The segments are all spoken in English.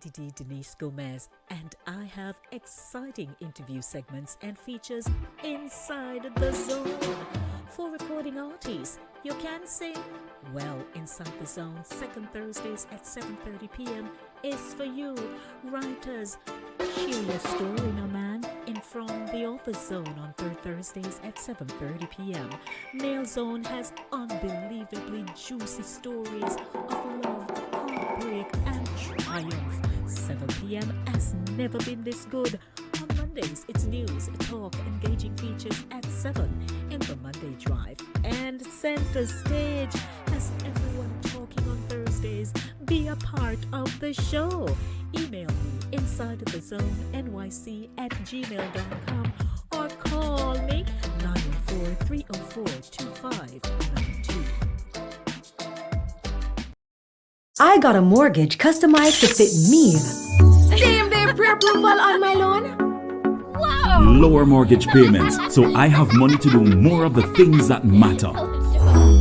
Satideh Denise Gomez, and I have exciting interview segments and features inside the zone. For recording artists, you can sing? Well, Inside the Zone, second Thursdays at 7:30 p.m. is for you. Writers, share your story, no man, in From the Author's Zone on third Thursdays at 7:30 p.m. Male Zone has unbelievably juicy stories of love, heartbreak, and triumph. 7 p.m. has never been this good. On Mondays, it's news, talk, engaging features at 7 in the Monday Drive. And Center Stage has everyone talking on Thursdays. Be a part of the show. Email me insidethezone@gmail.com or call me 914-304-2592. I got a mortgage customized to fit me. Same day pre-approval on my loan. Wow! Lower mortgage payments, so I have money to do more of the things that matter.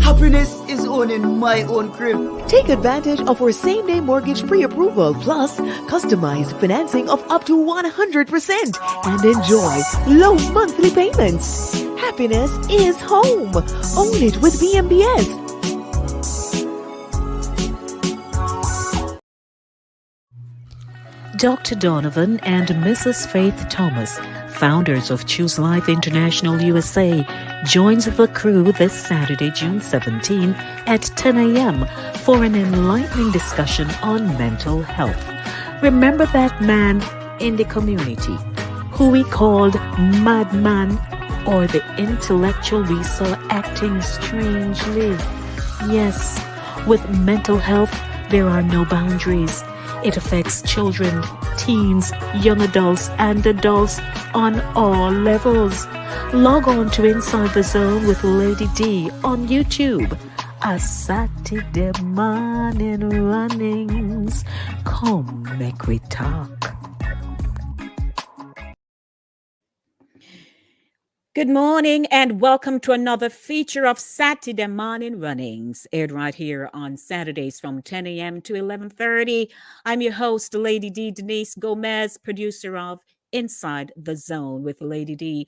Happiness is owning my own crib. Take advantage of our same-day mortgage pre-approval plus customized financing of up to 100% and enjoy low monthly payments. Happiness is home. Own it with BMBS. Dr. Donovan and Mrs. Faith Thomas, founders of Choose Life International USA, joins the crew this Saturday, June 17 at 10 a.m. for an enlightening discussion on mental health. Remember that man in the community who we called madman, or the intellectual we saw acting strangely? Yes, with mental health, there are no boundaries. It affects children, teens, young adults, and adults on all levels. Log on to Inside the Zone with Lady D on YouTube. A Satideh Mawnin Runnings. Come, make we talk. Good morning and welcome to another feature of Satideh Mawnin Runnings, aired right here on Saturdays from 10 a.m. to 11:30. I'm your host, Lady D Denise Gomez, producer of Inside the Zone with Lady D.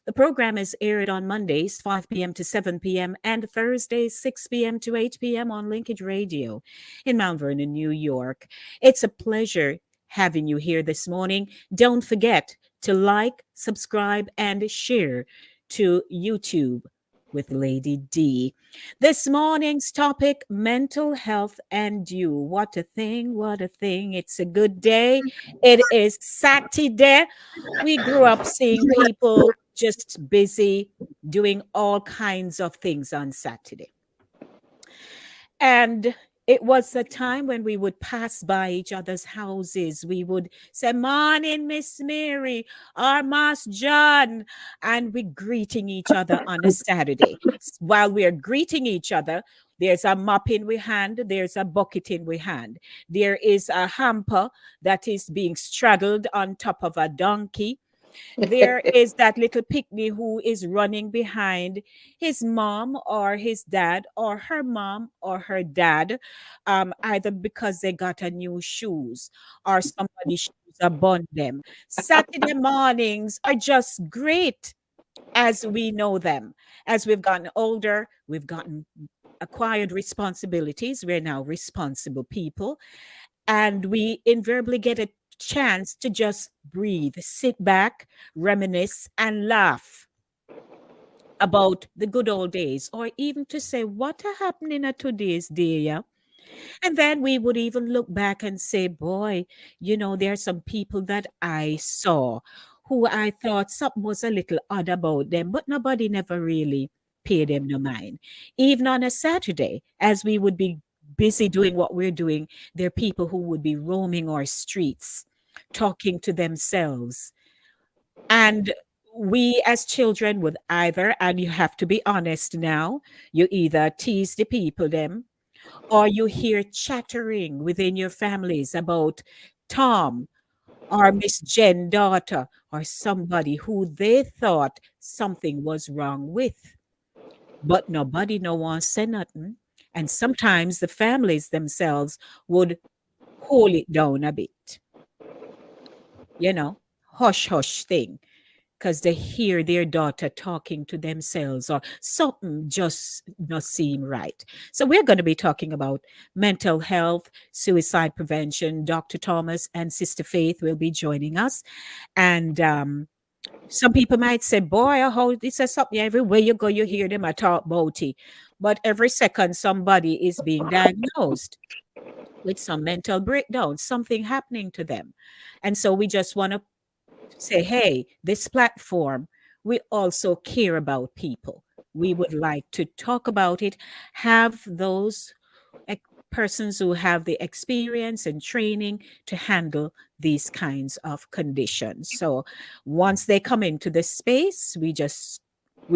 The program is aired on Mondays, 5 p.m. to 7 p.m. and Thursdays, 6 p.m. to 8 p.m. on Linkage Radio in Mount Vernon, New York. It's a pleasure having you here this morning. Don't forget to like, subscribe, and share to YouTube with Lady D. This morning's topic, mental health and you. What a thing, what a thing. It's a good day. It is Saturday. We grew up seeing people just busy doing all kinds of things on Saturday. And it was a time when we would pass by each other's houses. We would say, "Morning, Miss Mary," or "Mass John," and we're greeting each other on a Saturday. While we are greeting each other, there's a mop in we hand, there's a bucket in we hand. There is a hamper that is being straddled on top of a donkey. There is that little picnic who is running behind his mom or his dad or her mom or her dad, either because they got a new shoes or somebody's shoes upon them. Saturday mornings are just great as we know them. As we've gotten older, we've gotten acquired responsibilities. We're now responsible people. And we invariably get a chance to just breathe, sit back, reminisce, and laugh about the good old days, or even to say, what are happening at today's day, yeah? And then we would even look back and say, boy, there are some people that I saw who I thought something was a little odd about them, but nobody never really paid them no mind. Even on a Saturday, as we would be busy doing what we're doing, there are people who would be roaming our streets, talking to themselves. And we as children would either, and you have to be honest now, you either tease the people them, or you hear chattering within your families about Tom or Miss Jen daughter or somebody who they thought something was wrong with. But nobody no one said nothing. And sometimes the families themselves would cool it down a bit. Hush hush thing, because they hear their daughter talking to themselves or something just not seem right. So we're going to be talking about mental health, suicide prevention. Dr. Thomas and Sister Faith will be joining us. And some people might say, boy, how this is something everywhere you go, you hear them talk about it. But every second somebody is being diagnosed with some mental breakdown, something happening to them. And so we just want to say, hey, this platform, we also care about people. We would like to talk about it, have those persons who have the experience and training to handle these kinds of conditions. So once they come into the space, we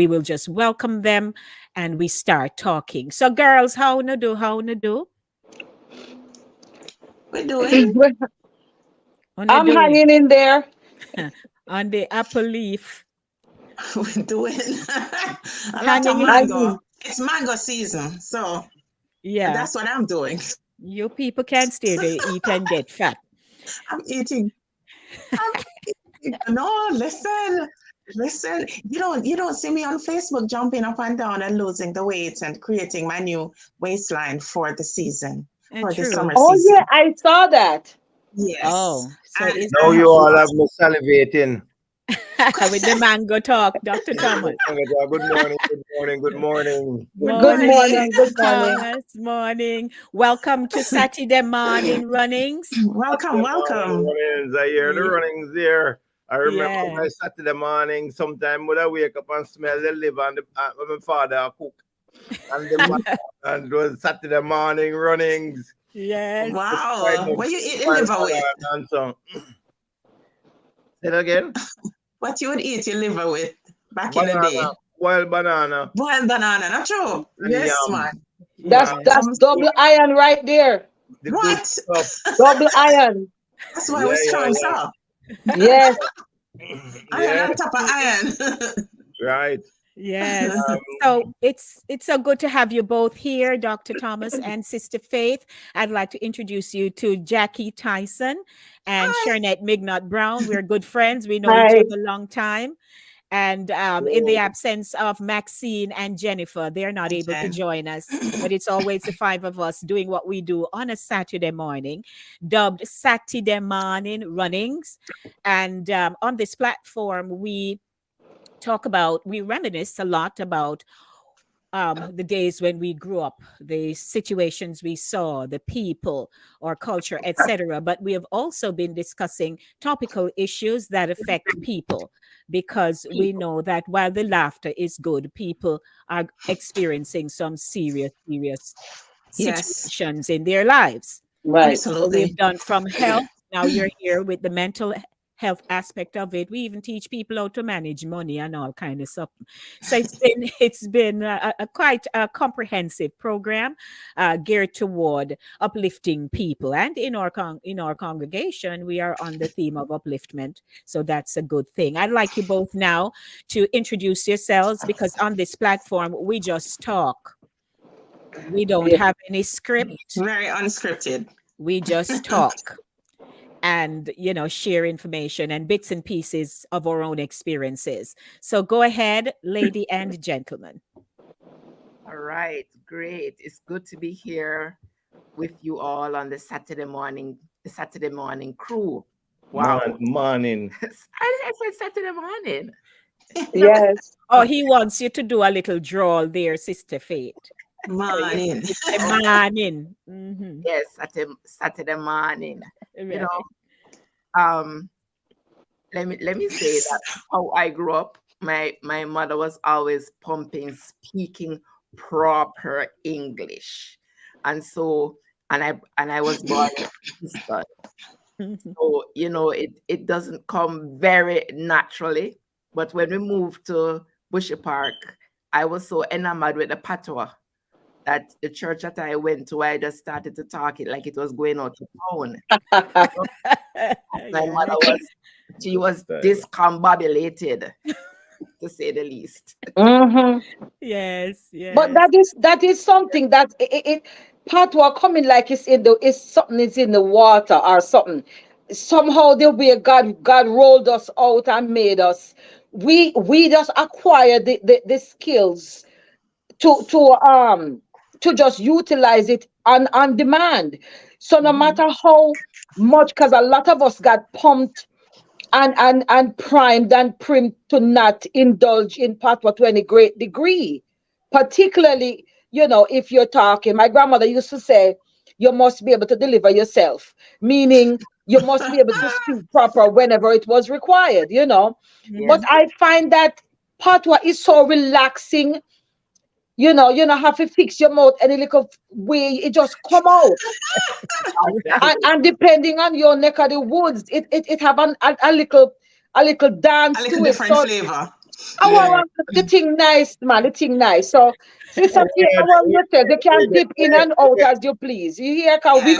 will just welcome them and we start talking. So girls, how na do? We're doing. I'm hanging in there. On the apple leaf. We're doing a lot of mango. It's mango season, so yeah, that's what I'm doing. You people can't stay there, eat and get fat. I'm eating. No, listen. You don't see me on Facebook jumping up and down and losing the weight and creating my new waistline for the season, for the summer season. Oh yeah, I saw that. Yes. Oh, so now you all have me salivating. With the mango talk, Dr. Thomas. Good morning. Thomas. Morning. Welcome to Satideh Mawnin Runnings. Welcome. Runnings. I hear the runnings there. I remember my Saturday morning, sometime when I wake up and smell the liver and my father cook. And it was Saturday morning runnings. Yes. Wow. What you eat your liver with? Say it again. What you would eat your liver with back in the day? Boiled banana. Not true. Yes, man. That's double iron right there. What? Double iron. That's why we're strong, sir. Yes. Iron on top of iron. Right. Yes. So it's so good to have you both here, Dr. Thomas and Sister Faith. I'd like to introduce you to Jackie Tyson and Shernette Mignot Brown. We're good friends. We know each other a long time. And in the absence of Maxine and Jennifer, they're not able to join us. But it's always the five of us doing what we do on a Saturday morning, dubbed Satideh Mawnin Runnings. And on this platform, we reminisce a lot about the days when we grew up, the situations we saw, the people or culture, etc. But we have also been discussing topical issues that affect people, because we know that while the laughter is good, people are experiencing some serious situations in their lives. Right. Absolutely. So we've done from health. Now you're here with the mental health aspect of it. We even teach people how to manage money and all kind of stuff. So it's been a quite a comprehensive program geared toward uplifting people. And in our congregation, we are on the theme of upliftment. So that's a good thing. I'd like you both now to introduce yourselves, because on this platform, we just talk. We don't have any script. Very unscripted. We just talk. And, share information and bits and pieces of our own experiences. So go ahead, lady and gentlemen. All right, great. It's good to be here with you all on the Saturday morning crew. Wow. Morning. I said Saturday morning. Yes. Oh, he wants you to do a little drawl there, Sister Faith. Morning. Morning. Mm-hmm. Yes, Saturday morning. Right. Let me say that how I grew up, my mother was always speaking proper English, and I was born in Pakistan. So it doesn't come very naturally. But when we moved to Bushy Park, I was so enamored with the patois that the church that I went to, I just started to talk it like it was going out to town. My mother was discombobulated to say the least. Yes, But yes. that is something that it patois coming like it's in the it's something is in the water or something. Somehow the way God rolled us out and made us, we just acquire the skills to to just utilize it on demand. So no matter how much, because a lot of us got pumped and primed and primed to not indulge in patois to any great degree. Particularly, if you're talking, my grandmother used to say, you must be able to deliver yourself, meaning you must be able to speak proper whenever it was required. Yes. But I find that patois is so relaxing. You don't have to fix your mouth any little way, it just come out. And depending on your neck of the woods, it have a little A dance little to it. different So flavor. I Yeah. want the thing nice, man. The thing nice. So Sister T, I want you to say you can dip in and out as you please. You hear? Cause Yes.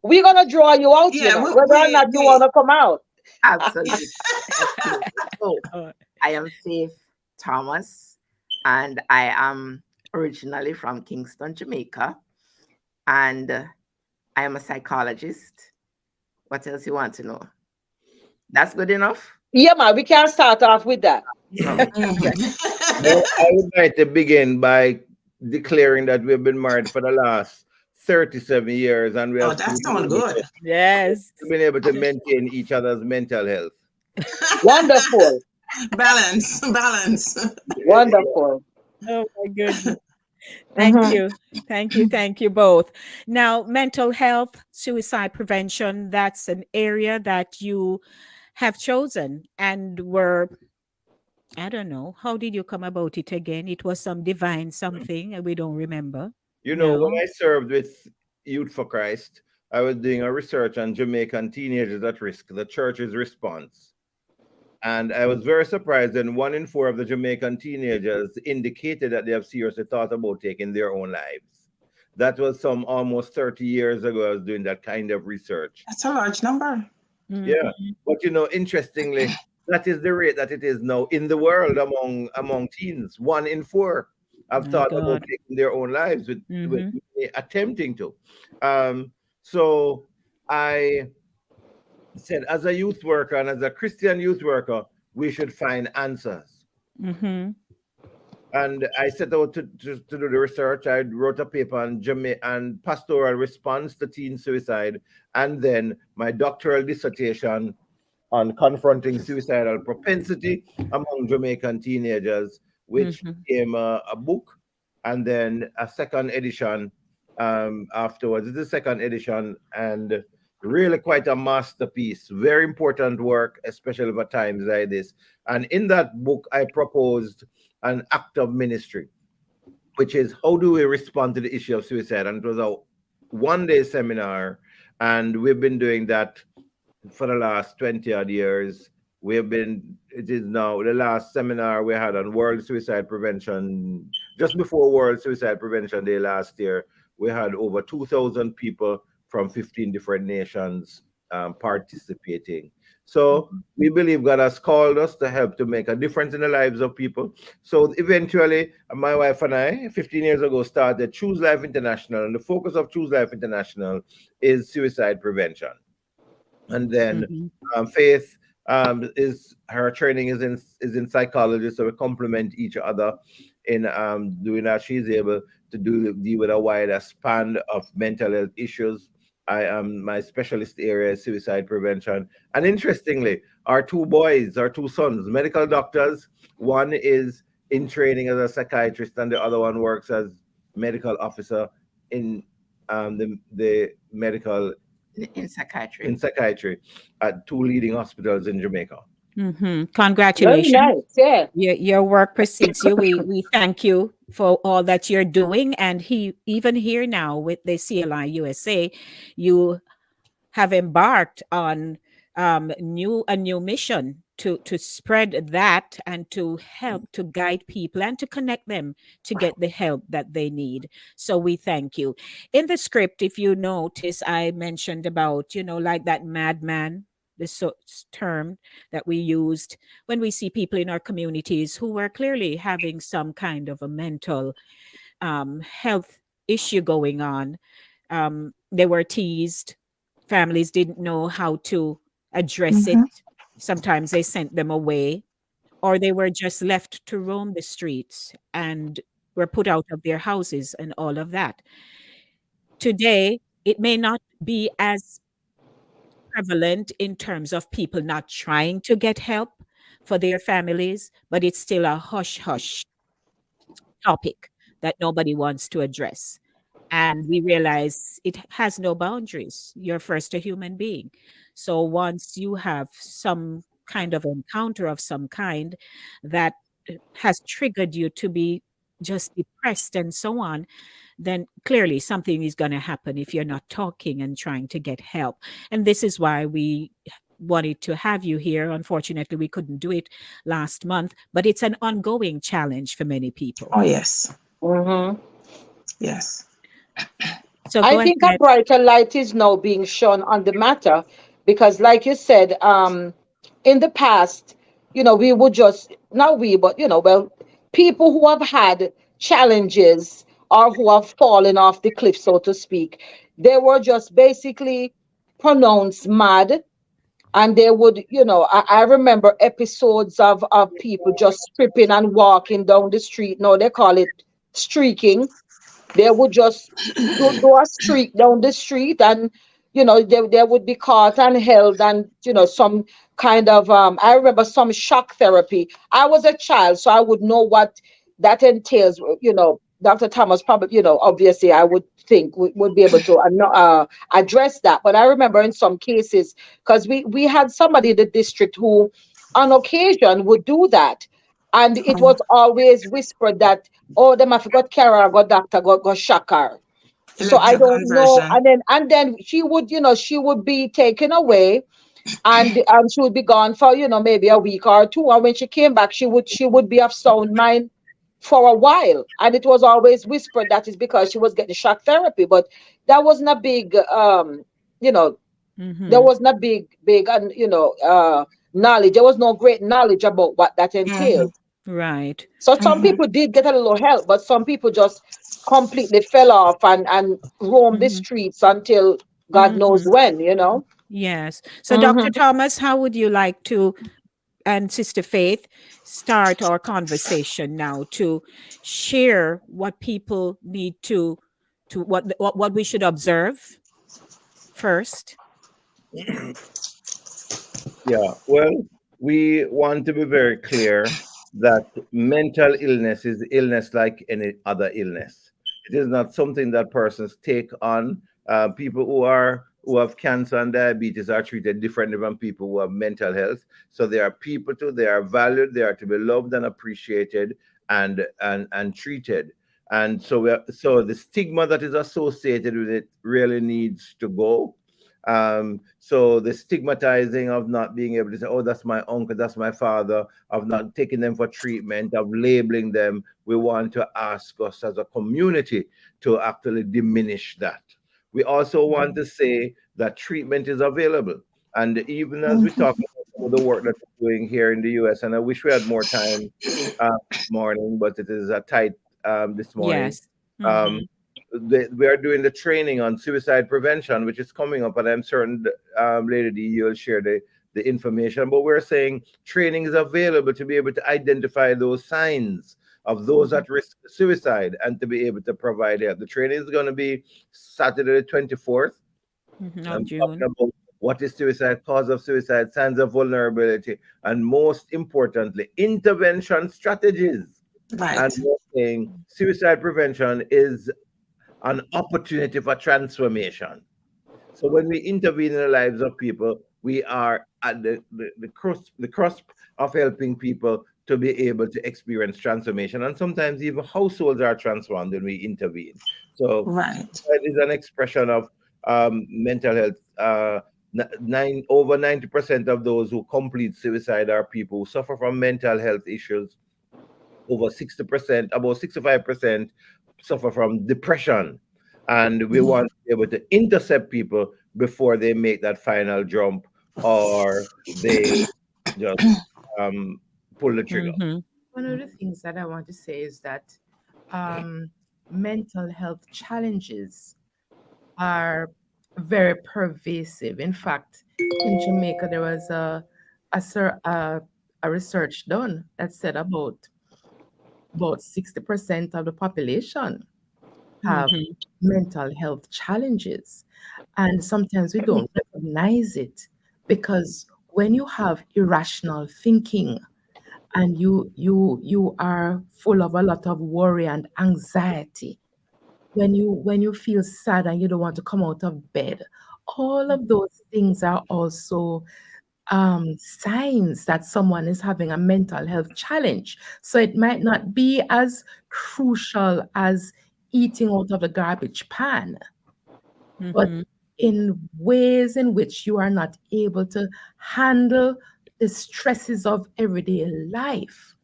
we're gonna draw you out, Yeah, whether or not you wanna come out. Absolutely. Absolutely. So Oh, I am Faith Thomas, and I am originally from Kingston, Jamaica, and I am a psychologist. What else you want to know? That's good enough? Yeah, man, we can start off with that. Well, I would like to begin by declaring that we've been married for the last 37 years and we Oh, have that still sounds good. yes. been able to maintain each other's mental health. Wonderful. Balance, balance. Wonderful. Oh my goodness. Thank you. Thank you. Thank you both. Now, mental health, suicide prevention, that's an area that you have chosen and were, I don't know, how did you come about it again? It was some divine something and we don't remember. You know, when No. I served with Youth for Christ, I was doing a research on Jamaican teenagers at risk, the church's response. And I was very surprised that 1 in 4 of the Jamaican teenagers indicated that they have seriously thought about taking their own lives. That was some almost 30 years ago. I was doing that kind of research. That's a large number. Yeah. But interestingly, that is the rate that it is now in the world among teens. 1 in 4 have My thought about God. taking their own lives with Mhm. attempting to. So I said, as a youth worker and as a Christian youth worker, we should find answers. Mhm. And I set out to do the research. I wrote a paper on and pastoral response to teen suicide, and then my doctoral dissertation on confronting suicidal propensity among Jamaican teenagers, which became a book, and then a second edition afterwards. It's the second edition, and really quite a masterpiece. Very important work, especially for times like this. And in that book, I proposed an act of ministry, which is how do we respond to the issue of suicide? And it was a one-day seminar, and we've been doing that for the last 20 odd years. It is now the last seminar we had on World Suicide Prevention, just before World Suicide Prevention Day last year. We had over 2,000 people from 15 different nations participating. So we believe God has called us to help to make a difference in the lives of people. So eventually, my wife and I, 15 years ago, started Choose Life International. And the focus of Choose Life International is suicide prevention. And then Faith is her training is in psychology, so we complement each other in doing that. She's able to deal with a wider span of mental health issues. I am my specialist area is suicide prevention. And interestingly, our two sons, medical doctors. One is in training as a psychiatrist, and the other one works as medical officer in the medical in psychiatry. In psychiatry at 2 leading hospitals in Jamaica. Congratulations. Very nice. Yeah. Your work precedes you. We thank you for all that you're doing. And even here now with the CLI USA, you have embarked on a new mission to spread that and to help to guide people and to connect them to get the help that they need. So we thank you. In the script, if you notice, I mentioned about, like that madman term that we used when we see people in our communities who were clearly having some kind of a mental health issue going on. They were teased. Families didn't know how to address it. Sometimes they sent them away, or they were just left to roam the streets and were put out of their houses and all of that. Today, it may not be as prevalent in terms of people not trying to get help for their families, but it's still a hush hush topic that nobody wants to address. And we realize it has no boundaries. You're first a human being. So once you have some kind of encounter of some kind that has triggered you to be just depressed and so on, then clearly something is going to happen if you're not talking and trying to get help. And this is why we wanted to have you here. Unfortunately, we couldn't do it last month, but it's an ongoing challenge for many people. Oh, yes. Mm-hmm. Yes. So I think a brighter light is now being shone on the matter because, like you said, in the past, we would just, not we, but, well, people who have had challenges or who have fallen off the cliff, so to speak, they were just basically pronounced mad. And they would, I remember episodes of people just stripping and walking down the street. No, they call it streaking. They would just do a streak down the street and, they would be caught and held and, some kind of, I remember some shock therapy. I was a child, so I would know what that entails. Dr. Thomas probably, obviously I would think would be able to address that. But I remember in some cases, because we had somebody in the district who on occasion would do that. And it was always whispered that, oh, them I forgot Kara, got doctor, got shock her. So I don't know. And then she would be taken away and she would be gone for, maybe a week or two. And when she came back, she would be of sound mind for a while. And it was always whispered that is because she was getting shock therapy. But that wasn't a big, there wasn't a big, knowledge. There was no great knowledge about what that entailed. Right. So some people did get a little help, but some people just completely fell off and roamed the streets until God knows when, Yes. So Dr. Thomas, how would you like to, and Sister Faith, start our conversation now to share what people need to what we should observe first? Yeah, well, we want to be very clear that mental illness is illness like any other illness. It is not something that persons take on. People who have cancer and diabetes are treated differently from people who have mental health. So they are people too. They are valued. They are to be loved and appreciated and treated. And so so the stigma that is associated with it really needs to go. So the stigmatizing of not being able to say, oh, that's my uncle, that's my father, of not taking them for treatment, of labeling them, we want to ask us as a community to actually diminish that. We also want to say that treatment is available. And even as we talk about the work that we're doing here in the US, and I wish we had more time this morning, but it is a tight this morning. Yes. We are doing the training on suicide prevention, which is coming up, and I'm certain, Lady D, you'll share the information. But we're saying training is available to be able to identify those signs of those at risk of suicide and to be able to provide help. The training is going to be Saturday the 24th. Of June. Talking about what is suicide, cause of suicide, signs of vulnerability, and most importantly, intervention strategies. Right. And we're saying suicide prevention is an opportunity for transformation. So when we intervene in the lives of people, we are at the cusp of helping people to be able to experience transformation. And sometimes even households are transformed when we intervene. So that is an expression of mental health. Over 90% of those who complete suicide are people who suffer from mental health issues. Over 60%, about 65% suffer from depression. And we want to be able to intercept people before they make that final jump or they just pull the trigger. One of the things that I want to say is that mental health challenges are very pervasive. In fact, in Jamaica, there was a research done that said about 60% of the population have mental health challenges. And sometimes we don't recognize it, because when you have irrational thinking and you are full of a lot of worry and anxiety, when you feel sad and you don't want to come out of bed, all of those things are also signs that someone is having a mental health challenge. So it might not be as crucial as eating out of the garbage pan, but in ways in which you are not able to handle the stresses of everyday life,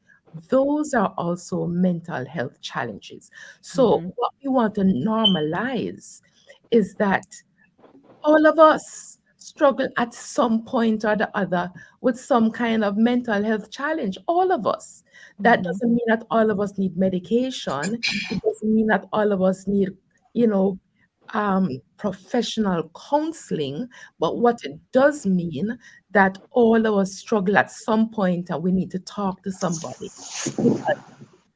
those are also mental health challenges. So what we want to normalize is that all of us struggle at some point or the other with some kind of mental health challenge. All of us. That doesn't mean that all of us need medication. It doesn't mean that all of us need, professional counseling. But what it does mean that all of us struggle at some point and we need to talk to somebody. Because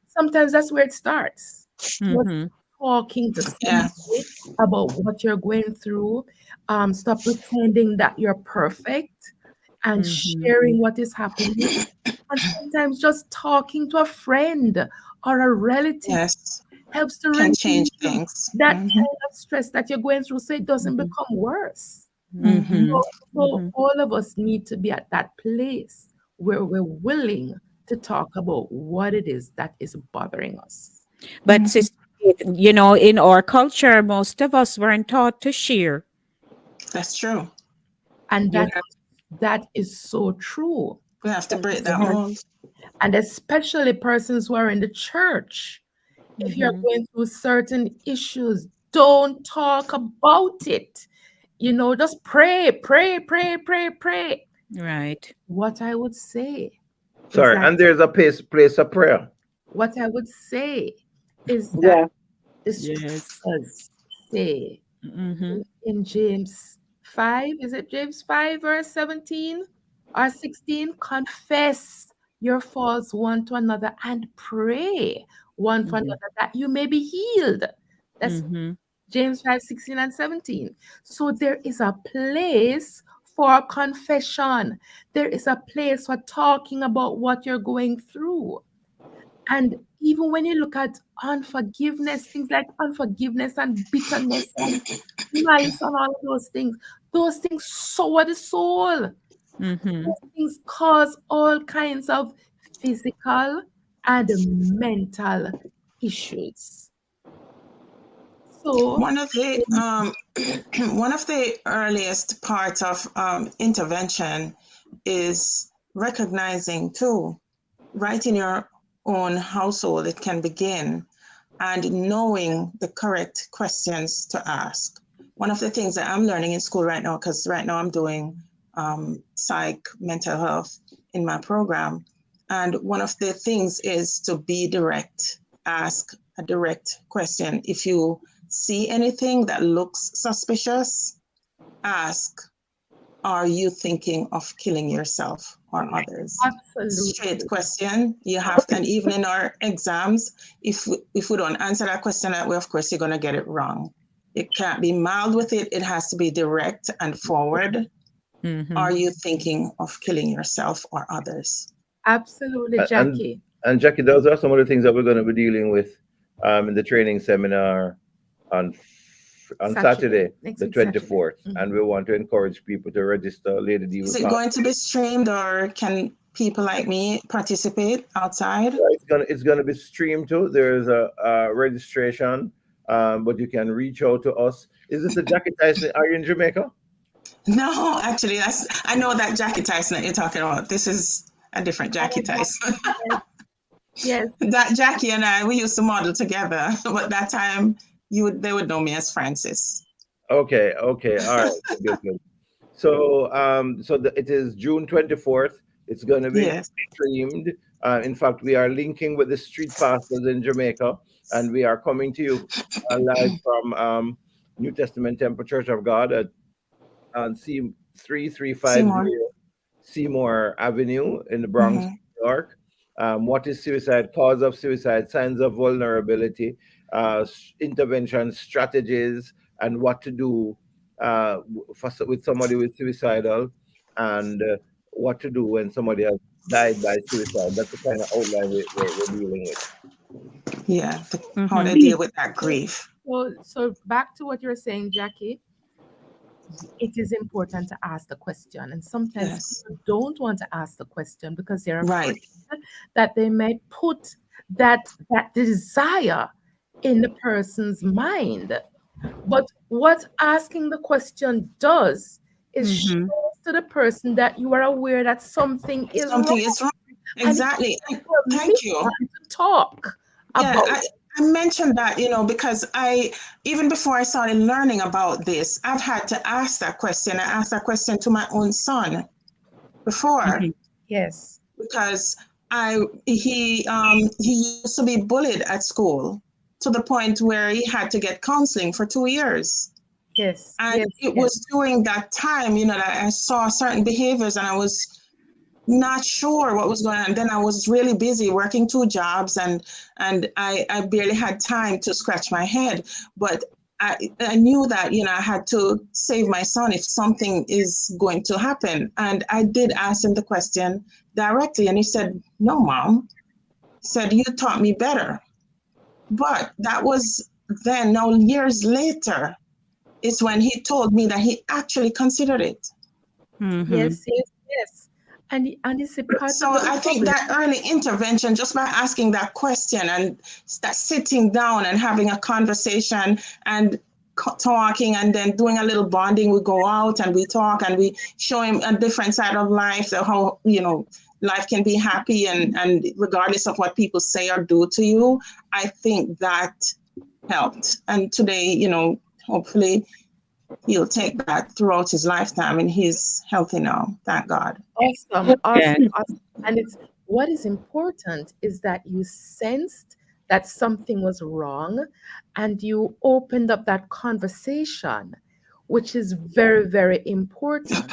sometimes that's where it starts. Just talking to somebody about what you're going through. Stop pretending that you're perfect and sharing what is happening. And sometimes just talking to a friend or a relative helps to Can relieve change things. that kind of stress that you're going through so it doesn't become worse. So all of us need to be at that place where we're willing to talk about what it is that is bothering us. But Sister, in our culture, most of us weren't taught to share. That's true. And that is so true. We have to break that mold. And especially persons who are in the church. If you're going through certain issues, don't talk about it. Just pray. Right. What I would say. Sorry, and there's a place of prayer. What I would say is that the scriptures say in James 5, is it James 5 verse 17 or 16? Confess your faults one to another and pray one for another that you may be healed. That's James 5, 16 and 17. So there is a place for confession. There is a place for talking about what you're going through. And even when you look at unforgiveness, things like unforgiveness and bitterness and malice and all of those things sour the soul. Those things cause all kinds of physical and mental issues. So one of the earliest parts of intervention is recognizing too, right in your own household, it can begin, and knowing the correct questions to ask. One of the things that I'm learning in school right now, because right now I'm doing psych mental health in my program, and one of the things is to be direct, ask a direct question. If you see anything that looks suspicious, ask, are you thinking of killing yourself or others? Absolutely. Straight question. You have to, and even in our exams, if we don't answer that question that way, of course, you're going to get it wrong. It can't be mild with it. It has to be direct and forward. Are you thinking of killing yourself or others? Absolutely, Jackie. And Jackie, those are some of the things that we're going to be dealing with in the training seminar on Saturday, the 24th. And we want to encourage people to register. Lady D, is it going to be streamed, or can people like me participate outside? It's going to be streamed too. There's a registration, but you can reach out to us. Is this the Jackie Tyson? Are you in Jamaica? No, actually, I know that Jackie Tyson that you're talking about. This is a different Jackie Tyson. Yes. That Jackie and I, we used to model together, but that time they would know me as Francis. Okay, all right, good. So it is June 24th. It's going to be Yes. streamed. In fact, we are linking with the street pastors in Jamaica, and we are coming to you live from New Testament Temple Church of God at on C3350 Seymour. Seymour Avenue in the Bronx, Mm-hmm. New York. What is suicide? Cause of suicide, signs of vulnerability, intervention strategies, and what to do with somebody with suicidal, and what to do when somebody has died by suicide. That's the kind of outline we're dealing with. Yeah, how they Mm-hmm. deal with that grief. So back to what you're saying, Jackie. It is important to ask the question, and sometimes Yes. people don't want to ask the question because they're afraid Right. that they may put that desire in the person's mind. But what asking the question does is Mm-hmm. shows to the person that you are aware that something is Something wrong, is wrong. and Exactly. it's Thank you. time to talk Yeah, about. I mentioned that, because even before I started learning about this, I've had to ask that question. I asked that question to my own son before, Mm-hmm. Yes. because he used to be bullied at school to the point where he had to get counseling for 2 years. Yes. And Yes. it yes. was during that time, that I saw certain behaviors and I was not sure what was going on. Then I was really busy working 2 jobs and I barely had time to scratch my head. But I knew that, I had to save my son if something is going to happen. And I did ask him the question directly. And he said, "No, Mom." He said, "You taught me better." But that was then. Now, years later, is when he told me that he actually considered it. Mm-hmm. Yes. And it's a part So of the I think problem. that early intervention, just by asking that question and start sitting down and having a conversation and talking and then doing a little bonding, we go out and we talk and we show him a different side of life, so how, life can be happy and regardless of what people say or do to you. I think that helped. And today, hopefully he'll take that throughout his lifetime and he's healthy now. Thank God. Awesome. Yeah. And what is important is that you sensed that something was wrong and you opened up that conversation, which is very, very important.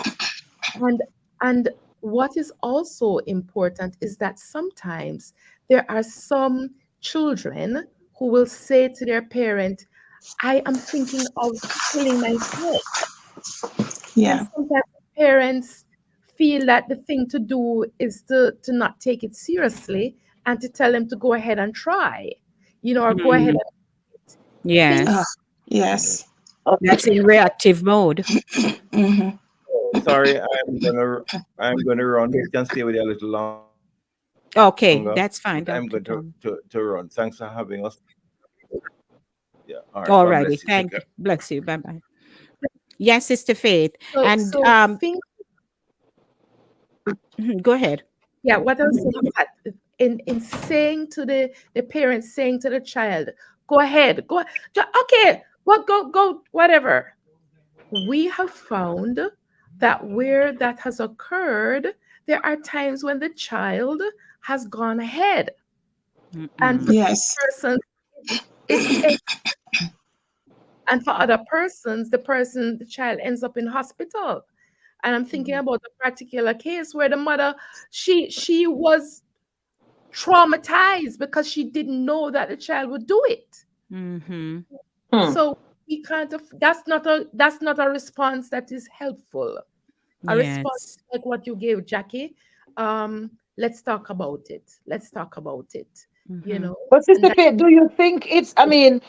And what is also important is that sometimes there are some children who will say to their parent, "I am thinking of killing myself." Yeah. And sometimes parents feel that the thing to do is to not take it seriously and to tell them to go ahead and try, or go ahead Mm-hmm. and Yes. Yes. That's in reactive mode. Mm-hmm. Sorry, I'm gonna run. You can stay with you a little longer. Okay, that's fine, But I'm Dr. going Tom. to run. Thanks for having us. Yeah. All right. All God righty. bless you. Take Thank care. you. Bless you. Bye bye. Yes, Sister Faith. so And so think go ahead. yeah, what I was saying is that in saying to the parents, saying to the child, go ahead, okay, go, whatever. We have found that where that has occurred, there are times when the child has gone ahead. And for Yes. some persons, and for other persons, the child ends up in hospital. And I'm thinking about a particular case where the mother, she was traumatized because she didn't know that the child would do it. Mm-hmm. So we can't. That's not a response that is helpful. A response Yes. like what you gave, Jackie. Let's talk about it. Let's talk about it. Mm-hmm. But Sister Faith, do you think it's? I mean,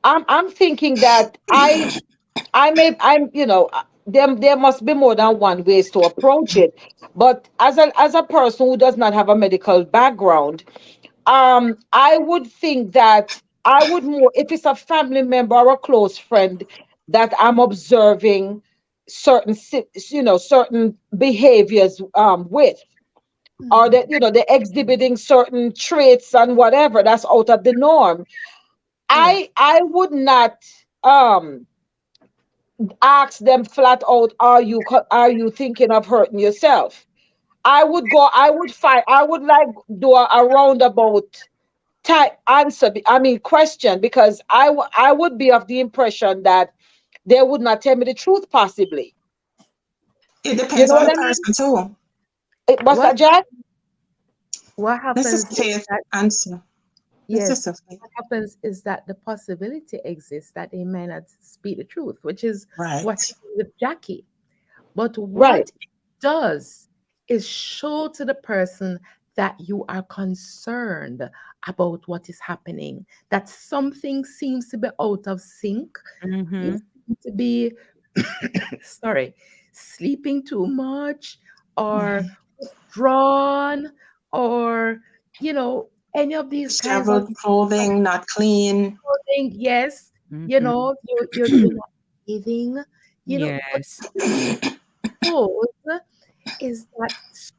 I'm thinking that there must be more than one ways to approach it. But as a person who does not have a medical background, I would think that I would more, if it's a family member or a close friend that I'm observing certain behaviors with, or that they're exhibiting certain traits and whatever that's out of the norm. I would not ask them flat out, are you thinking of hurting yourself? I would like do a roundabout type answer, question, because I would be of the impression that they would not tell me the truth, possibly. It You depends know on what the I mean? person too. What's What that, Jack? what This is happens is Faith that answer. This is yes, a Faith. what happens is that the possibility exists that they may not speak the truth, which is what Right. happened with Jackie. But Right. what it does is show to the person that you are concerned about what is happening, that something seems to be out of sync. You seem to be, sorry, sleeping too much or withdrawn or, any of these kinds of Disheveled clothing, not clean. things. Yes, Mhm. you're not giving, but Yes. suppose is that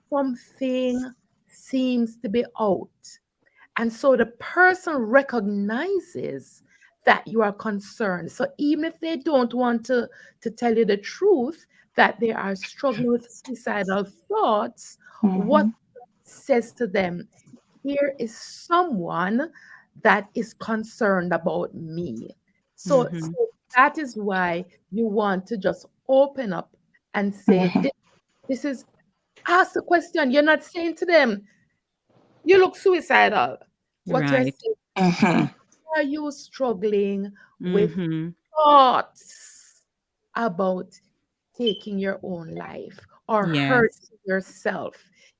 something seems to be out. And so the person recognizes that you are concerned. So even if they don't want to tell you the truth, that they are struggling with suicidal thoughts, what Mhm. says to them, here is someone that is concerned about me. So Mhm. that is why you want to just open up and say, Mhm. this is, ask the question. You're not saying to them, you look suicidal. What you're Right. saying, Mhm. are you struggling with Mhm. thoughts about taking your own life or hurting Yes. yourself?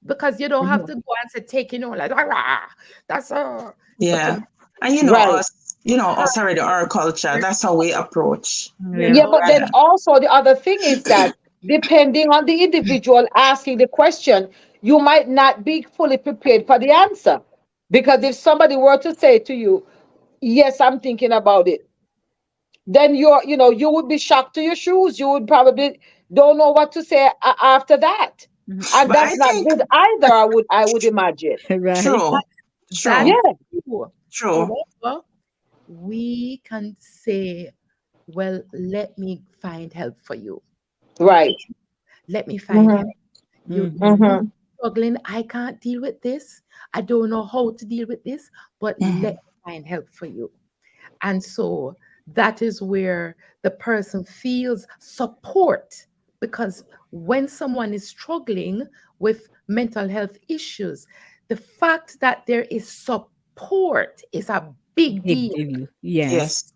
Because you don't have Mhm. to go and say taking your own life. "Ah, that's but Yeah. you And Right. us already our culture. That's how we approach. you Yeah. Yeah, know, but then Right. also the other thing is that depending on the individual asking the question, you might not be fully prepared for the answer. Because if somebody were to say to you, yes, I'm thinking about it, then you would be shocked to your shoes. You would probably don't know what to say after that. Mhm. And But that's I not think good either, I would imagine. Right. true. that True. Yeah, is true. True. However, we can say, well, let me find help for you. Okay, right. let me find help. Mm-hmm. You Mhm. Mm-hmm. struggling. I can't deal with this. I don't know how to deal with this, but let Mhm. me find help for you. And so that is where the person feels support, because when someone is struggling with mental health issues, the fact that there is support is a big Big deal. deal. Yes. Yes.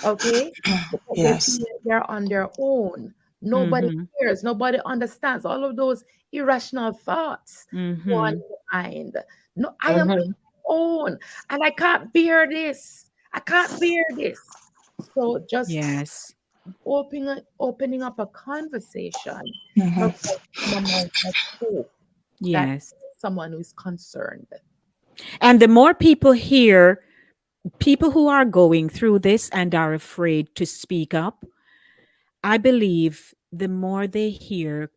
Okay, because they Yes. feel they're on their own. Nobody Mhm. cares, nobody understands all of those irrational thoughts go on Mhm. in your mind. No, I am Mm-hmm. own and I can't bear this. I can't bear this. So just Yes. opening up a conversation Mhm. provides some amount of hope that Yes. someone who is concerned. And the more people hear people who are going through this and are afraid to speak up, I believe the more they hear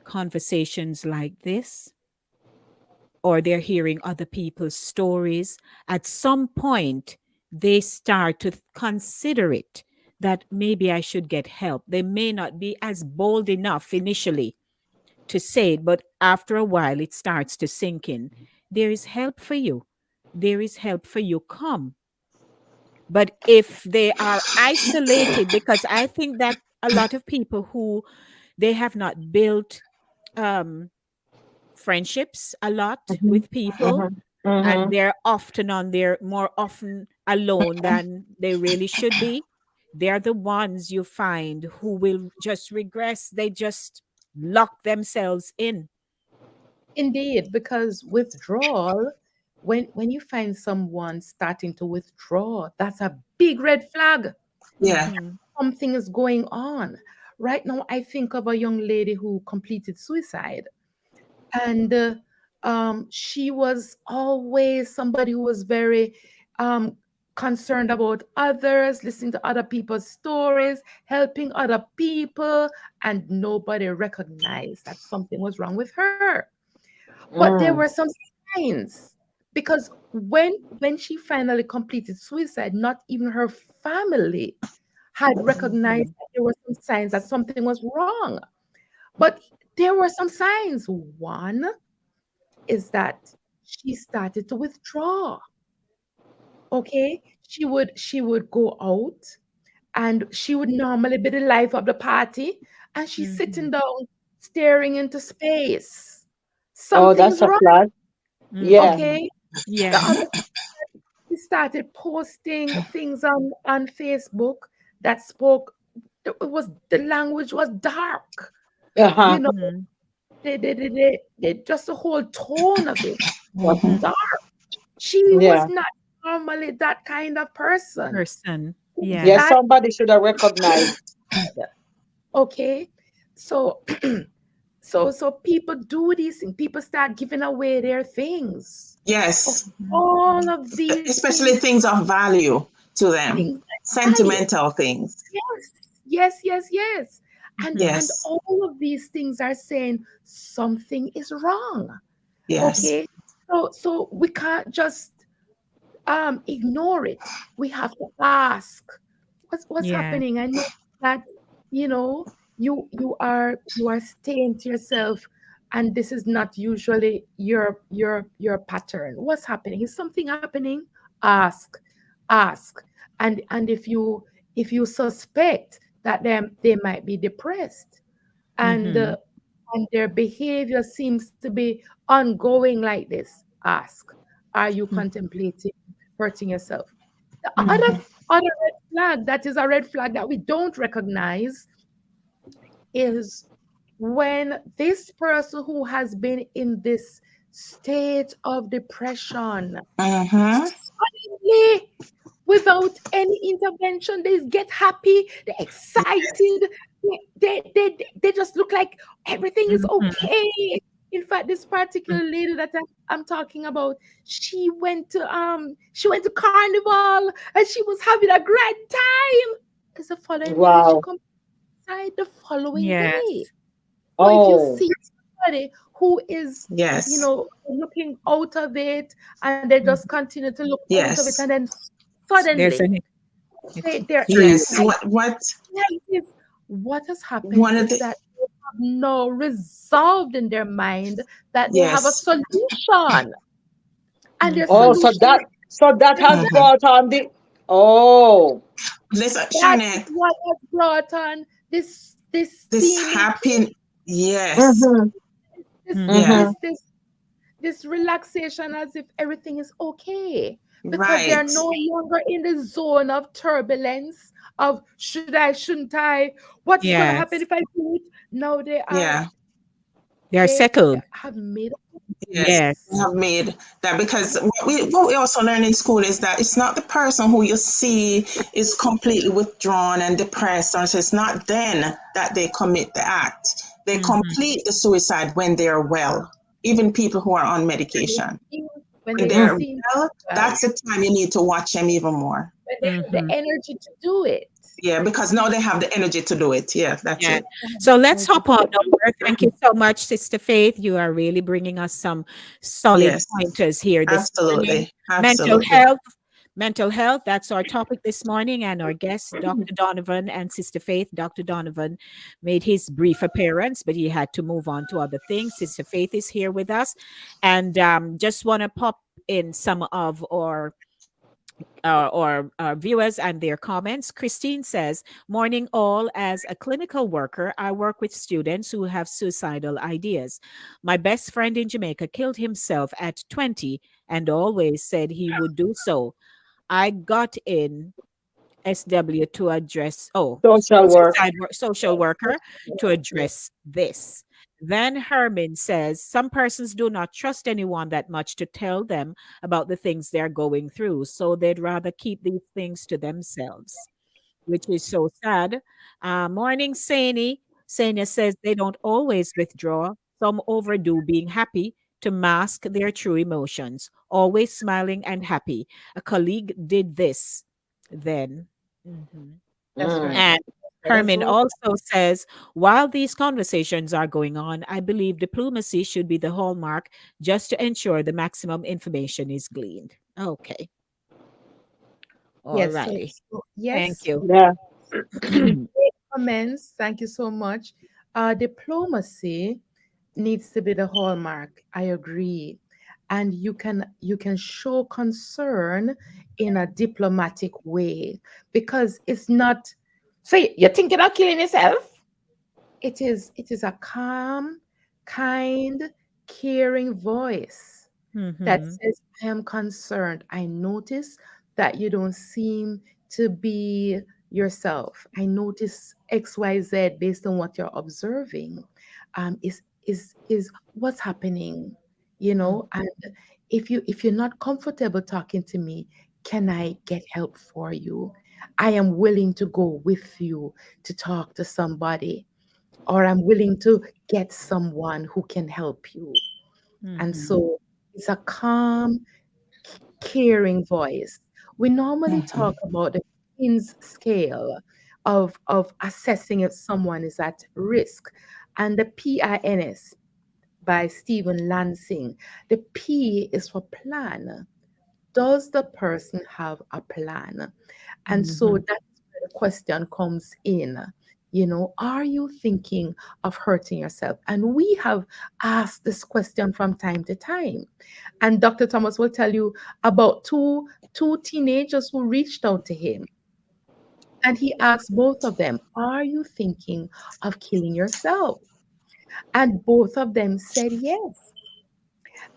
conversations like this, or they're hearing other people's stories, at some point they start to consider it that maybe I should get help. They may not be as bold enough initially to say it, but after a while it starts to sink in. There is help for you. There is help for you. Come. But if they are isolated, because I think that a lot of people who they have not built um, friendships a lot Mm-hmm. with people, Mm-hmm. and Mm-hmm. they're often on their more often alone than they really should be, they're the ones you find who will just regress. They just lock themselves in. Indeed, because withdrawal, when you find someone starting to withdraw, that's a big red flag. Yeah. Mhm. Something is going on. Right now, I think of a young lady who completed suicide, and she was always somebody who was very um, concerned about others, listening to other people's stories, helping other people, and nobody recognized that something was wrong with her. But there were Mm. some signs, because when she finally completed suicide, not even her family had recognized that there were some signs that something was wrong. But there were some signs. One is that she started to withdraw. Okay, she would go out, and she would normally be the life of the party, and she's sitting down staring into space. Oh, Something's that's a wrong. flag. Yeah. Okay, the Yeah. other he started posting things on Facebook that spoke. The language was dark. Uh-huh. You know, just the whole tone of it was dark. She was Yeah. not normally that kind of person. Person. Yeah. Yeah, That somebody should have recognized. okay, so so people do these things. People start giving away their things. Yes, All of these especially things of value to them, things sentimental things. Yes. And Yes, all of these things are saying something is wrong. yes. Okay. So we can't just ignore it. We have to ask what's Yeah. happening. I know that you know you are staying to yourself, and this is not usually your pattern. What's happening? Is something happening? Ask ask and if you suspect that they might be depressed, and Mm-hmm. their behavior seems to be ongoing like this, ask, are you contemplating hurting yourself? The other red flag, that is a red flag that we don't recognize, is when this person who has been in this state of depression suddenly, without any intervention, they get happy, they're excited, they just look like everything is okay. In fact, this particular lady that I'm talking about, she went to carnival, and she was having a great time. It's the following day she Wow. comes inside the following day. Yes. So if you Oh. see somebody who is, Yes, looking out of it, and they just continue to look out of it, and yes, then There's suddenly they're extreme. yes. What excited. What has happened one of is the that they have now resolved in their mind that they have a yes. solution, and their Oh, so solution that has is brought on the oh. Listen, that is Shane, what has brought on this this seeming happen. Yes, Mm-hmm. this yeah, this this this relaxation, as if everything is okay, because they are right. no longer in the zone of turbulence of should I, shouldn't I, what's going to happen Yes. if I do it. Now Yeah. They are they settled. have made up. Yes, Yes. we have made that, because what we also learn in school is that it's not the person who you see is completely withdrawn and depressed, or so it's not then that they commit the act. They complete the suicide when they're well, even people who are on medication. When When they they're seem well, that's the time you need to watch them even more. when they have the energy to do it. Yeah, because now they have the energy to do it. Yeah, that's Yeah. it. So let's hop on over. Thank you so much, Sister Faith. You are really bringing us some solid Yes, pointers here this morning. absolutely, Mental absolutely. health. Mental health, that's our topic this morning. And our guest, Dr. Donovan, and Sister Faith. Dr. Donovan made his brief appearance, but he had to move on to other things. Sister Faith is here with us. And just want to pop in some of our viewers and their comments. Christine says, morning all. As a clinical worker, I work with students who have suicidal ideas. My best friend in Jamaica killed himself at 20 and always said he would do so. I got in SW to address, Social work. social worker to address this. Then Herman says, some persons do not trust anyone that much to tell them about the things they're going through. So they'd rather keep these things to themselves, which is so sad. Morning, Sani. Sania says they don't always withdraw. Some overdo being happy to mask their true emotions, always smiling and happy. A colleague did this then. That's right. And That's Herman right. also says, while these conversations are going on, I believe diplomacy should be the hallmark just to ensure the maximum information is gleaned. Okay. All Yes. righty. So Thank yes. you. Yeah. Great comments. Thank you so much. Diplomacy needs to be the hallmark. I agree. And you can show concern in a diplomatic way because it's not. So you're thinking of killing yourself? It is a calm, kind, caring voice that Mhm. says, I am concerned. I notice that you don't seem to be yourself. I notice XYZ based on what you're observing. Is what's happening, Mm. and if you're not comfortable talking to me, can I get help for you? I am willing to go with you to talk to somebody, or I'm willing to get someone who can help you. And Mhm. so it's a calm, caring voice. We normally talk about the PINS scale of assessing if someone is at risk. And the PINS by Stephen Lansing, the P is for plan. Does the person have a plan? And so Mhm. that's where the question comes in. Are you thinking of hurting yourself? And we have asked this question from time to time. And Dr. Thomas will tell you about two teenagers who reached out to him. And he asked both of them, are you thinking of killing yourself? And both of them said yes.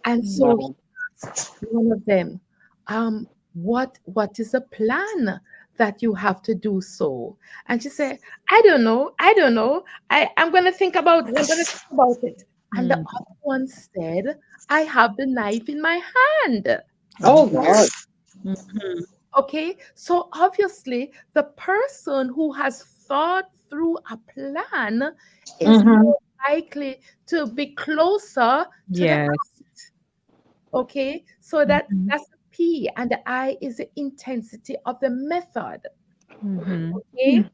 And so he Wow. asked one of them, what is the plan that you have to do so? And she said, I don't know. I'm gonna think about it. And the Mm. other one said, I have the knife in my hand. Oh God. Mhm. Okay, so obviously the person who has thought through a plan is Mm-hmm. more likely to be closer to the. Yes. Okay, so Mhm. that's the P, and the I is the intensity of the method. Mhm. Okay,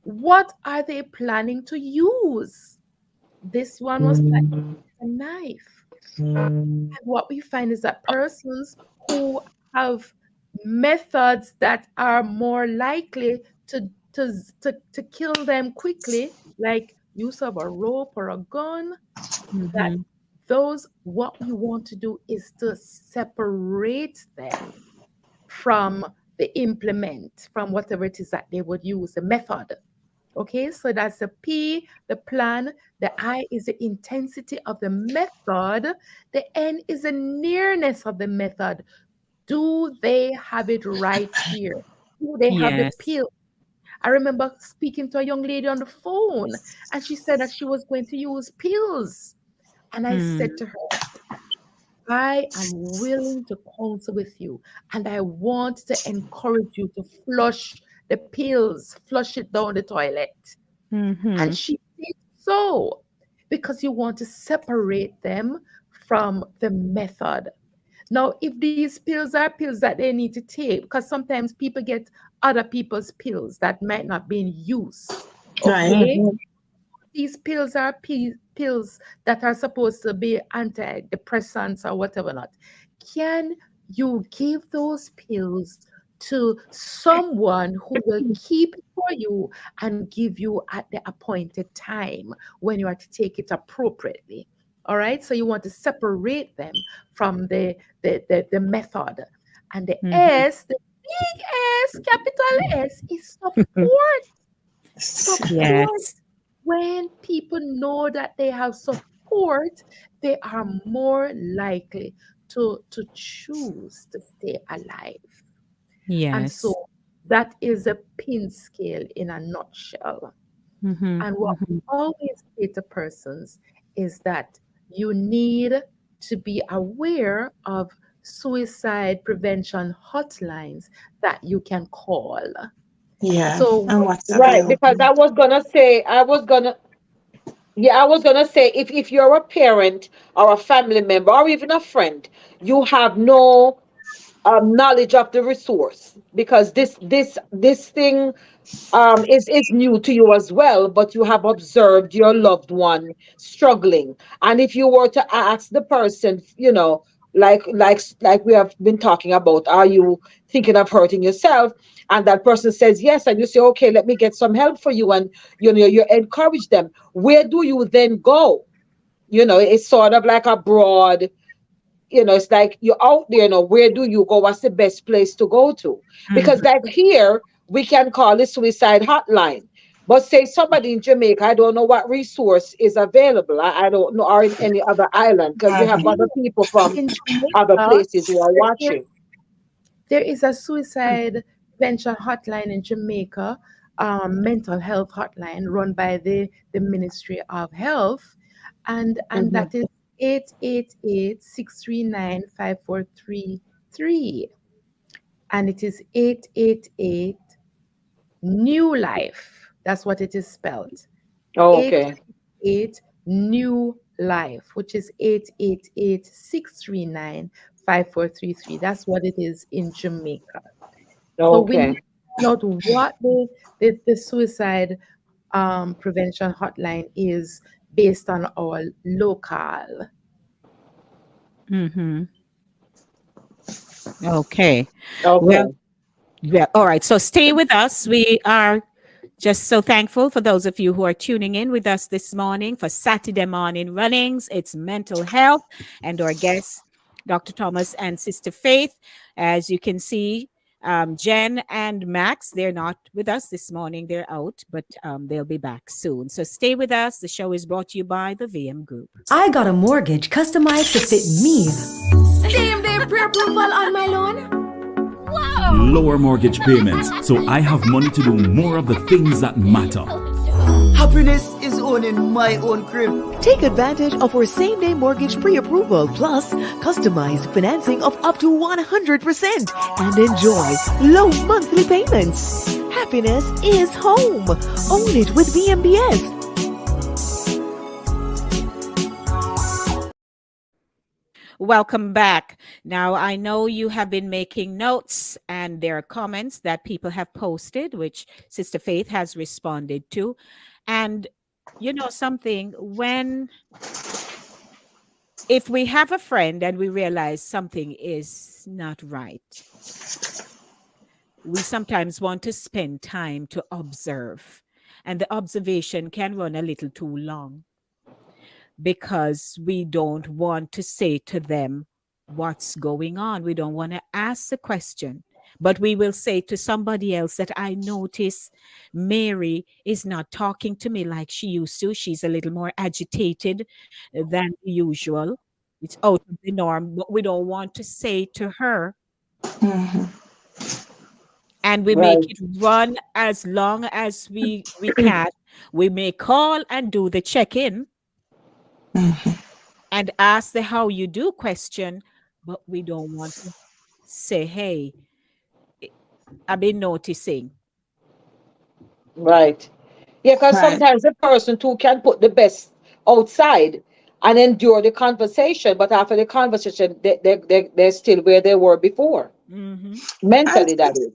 what are they planning to use? This one was planning a knife. And what we find is that persons who have methods that are more likely to kill them quickly, like use of a rope or a gun, that Mhm. those what we want to do is to separate them from the implement, from whatever it is that they would use, the method. Okay, so that's the P, the plan. The I is the intensity of the method. The N is the nearness of the method. Do they have it right here? Do they have the Yes. pill? I remember speaking to a young lady on the phone, and she said that she was going to use pills. And I Mm. said to her, I am willing to counsel with you, and I want to encourage you to flush the pills, flush it down the toilet. And Mhm. she did so because you want to separate them from the method. Now, if these pills are pills that they need to take, because sometimes people get other people's pills that might not be in use, Right. okay? Mm-hmm. These pills are pills that are supposed to be antidepressants or whatever not. Can you give those pills to someone who will keep it for you and give you at the appointed time when you are to take it appropriately? All right. So you want to separate them from the method. And the Mhm. S, the big S, capital S, is support. Support. Yes. When people know that they have support, they are more likely to choose to stay alive. And Yes. so that is a pin scale in a nutshell. Mhm. And what we Mhm. always say to persons is that you need to be aware of suicide prevention hotlines that you can call. Yeah. So And what's Right, available? because I was gonna say, if you're a parent or a family member or even a friend, you have no knowledge of the resource because this thing is new to you as well, but you have observed your loved one struggling. And if you were to ask the person, like we have been talking about, are you thinking of hurting yourself? And that person says yes, and you say, okay, let me get some help for you, and you encourage them. Where do you then go? It's sort of like a broad, it's like you're out there, where do you go? What's the best place to go to? Because like here, we can call the suicide hotline. But say somebody in Jamaica, I don't know what resource is available. I don't know, or in any other island, because we have other people from In other Jamaica, places who are watching. there is a suicide prevention hotline in Jamaica, mental health hotline run by the Ministry of Health, and that is 888-639-5433, and it is 888 New Life. That's what it is spelled. Oh, okay. 888 New Life, which is 888-639-5433. That's what it is in Jamaica. So we Okay. need to know what the suicide prevention hotline is based on our local. Okay. Okay. Yeah. All right. So stay with us. We are just so thankful for those of you who are tuning in with us this morning for Satideh Mawnin Runnings. It's mental health, and our guests, Dr. Thomas and Sister Faith. As you can see, Jen and Max, they're not with us this morning. They're out, but they'll be back soon. So stay with us. The show is brought to you by the VM Group. I got a mortgage customized to fit me. Same day pre-approval on my loan. Lower mortgage payments, so I have money to do more of the things that matter. Happiness is owning my own crib. Take advantage of our same-day mortgage pre-approval plus customized financing of up to 100% and enjoy low monthly payments. Happiness is home. Own it with VMBS. Welcome back. Now, I know you have been making notes, and there are comments that people have posted, which Sister Faith has responded to. And you know something, if we have a friend and we realize something is not right, we sometimes want to spend time to observe, and the observation can run a little too long, because we don't want to say to them what's going on. We don't want to ask the question, but we will say to somebody else that I notice Mary is not talking to me like she used to. She's a little more agitated than usual. It's out of the norm, but we don't want to say to her. And we make it run as long as we can. We may call and do the check-in, and ask the how you do question, but we don't want to say, hey, I've been noticing. Right. Yeah, because sometimes the person too can put the best outside and endure the conversation, but after the conversation, they're still where they were before. Mentally, that is.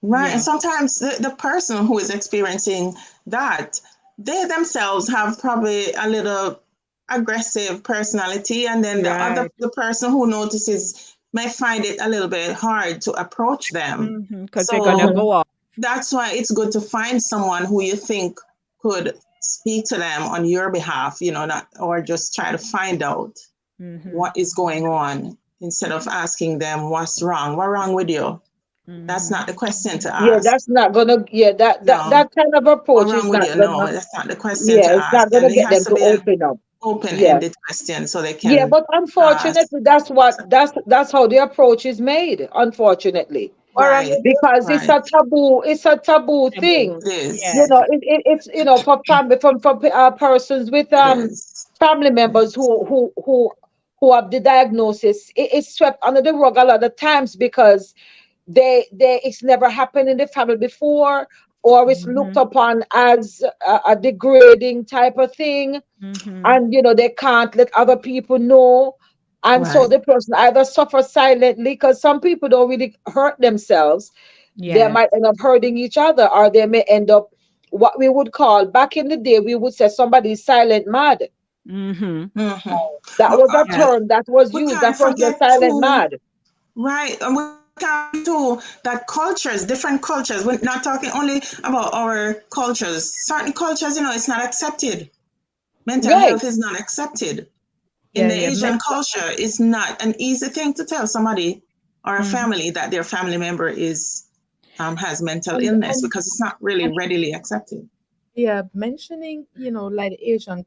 Right. Yeah. And sometimes the person who is experiencing that, they themselves have probably a little aggressive personality, and then the person who notices may find it a little bit hard to approach them because they're gonna go off. That's why it's good to find someone who you think could speak to them on your behalf, not or just try to find out what is going on instead of asking them what's wrong with you. That's not the question to ask. Yeah, that's not gonna. Yeah, that kind of approach is not gonna. No, that's not the question to ask. It's not gonna get them to open up. Open-ended question, so they can. Yeah, but unfortunately, that's how the approach is made. Unfortunately, because it's a taboo. It's a taboo thing. It's for family from persons with family members who have the diagnosis. It's swept under the rug a lot of times because it's never happened in the family before, or it's looked upon as a degrading type of thing. And they can't let other people know, and so the person either suffers silently, because some people don't really hurt themselves. They might end up hurting each other, or they may end up what we would call, back in the day we would say, somebody's silent mad. That was a Yeah. term that was We used. can't That was the forget silent too, mad. right? And we can't too that cultures, different cultures. We're not talking only about our cultures. Certain cultures, it's not accepted. Mental Right. health is not accepted. In Yeah, the yeah. Asian culture, it's not an easy thing to tell somebody or a family that their family member is has mental illness because it's not really readily accepted. Yeah, mentioning, like Asian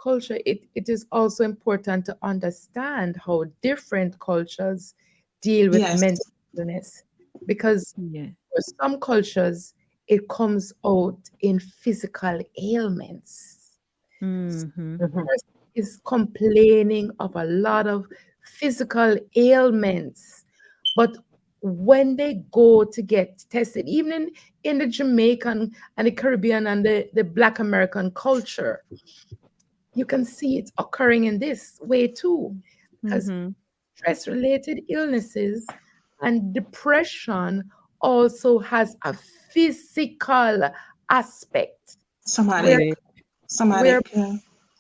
culture, it is also important to understand how different cultures deal with Yes, mental illness. Because Yeah. for some cultures, it comes out in physical ailments. Mm-hmm. Person is complaining of a lot of physical ailments, but when they go to get tested, even in the Jamaican and the Caribbean and the Black American culture, you can see it occurring in this way too, because stress-related illnesses and depression also has a physical aspect where somatic, Yeah. where somatic.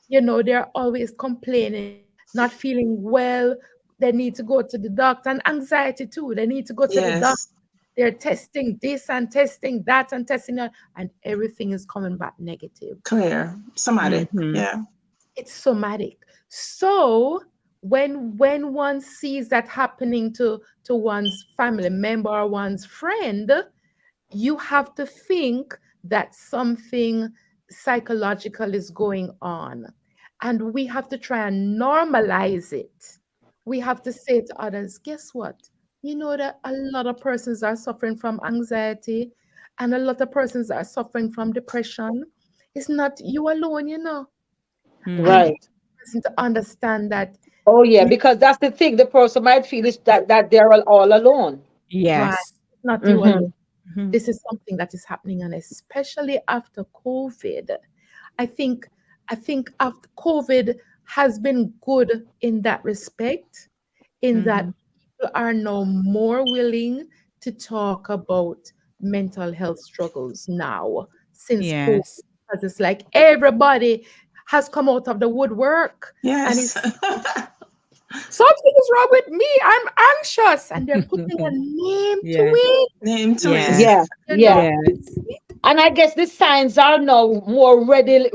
Yeah. they're always complaining, not feeling well. They need to go to the doctor, and anxiety too. They need to go to the doctor. Yes, They're testing this and testing that and testing that, and everything is coming back negative. clear, somatic. Mm-hmm. Yeah. It's somatic. So when one sees that happening to one's family member or one's friend, you have to think that something psychological is going on. And we have to try and normalize it. We have to say to others, guess what? You know that a lot of persons are suffering from anxiety and a lot of persons are suffering from depression. It's not you alone. And Mm-hmm. Right. person to understand that, Oh yeah, because that's the thing. The person might feel is that they're all alone. right, Yes. it's not you alone. Mm-hmm. Mm-hmm. This is something that is happening, and especially after COVID, I think I think after COVID has been good in that respect, in that Mm-hmm. people are now more willing to talk about mental health struggles now since COVID, Yes. because it's like everybody has come out of the woodwork and Yes. it's something is wrong with me. I'm anxious, and they're putting a name to Yes. it. Name to it. Yes. Yeah, You know, yeah. Yes. And I guess the signs are now more readily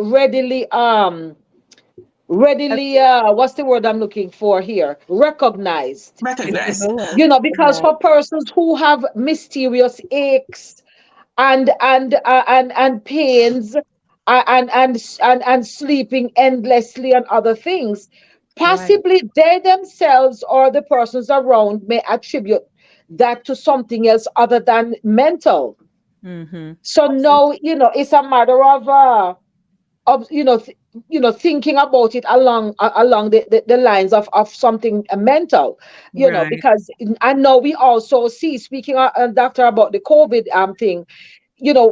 what's the word I'm looking for here? Recognized. Recognize. Visible. Because Yeah. for persons who have mysterious aches and pains and sleeping endlessly and other things, right, possibly they themselves or the persons around may attribute that to something else other than mental. Mm-hmm. So absolutely, no, it's a matter of thinking about it along the lines of something mental, Right. because I know we also see, speaking doctor, about the COVID thing.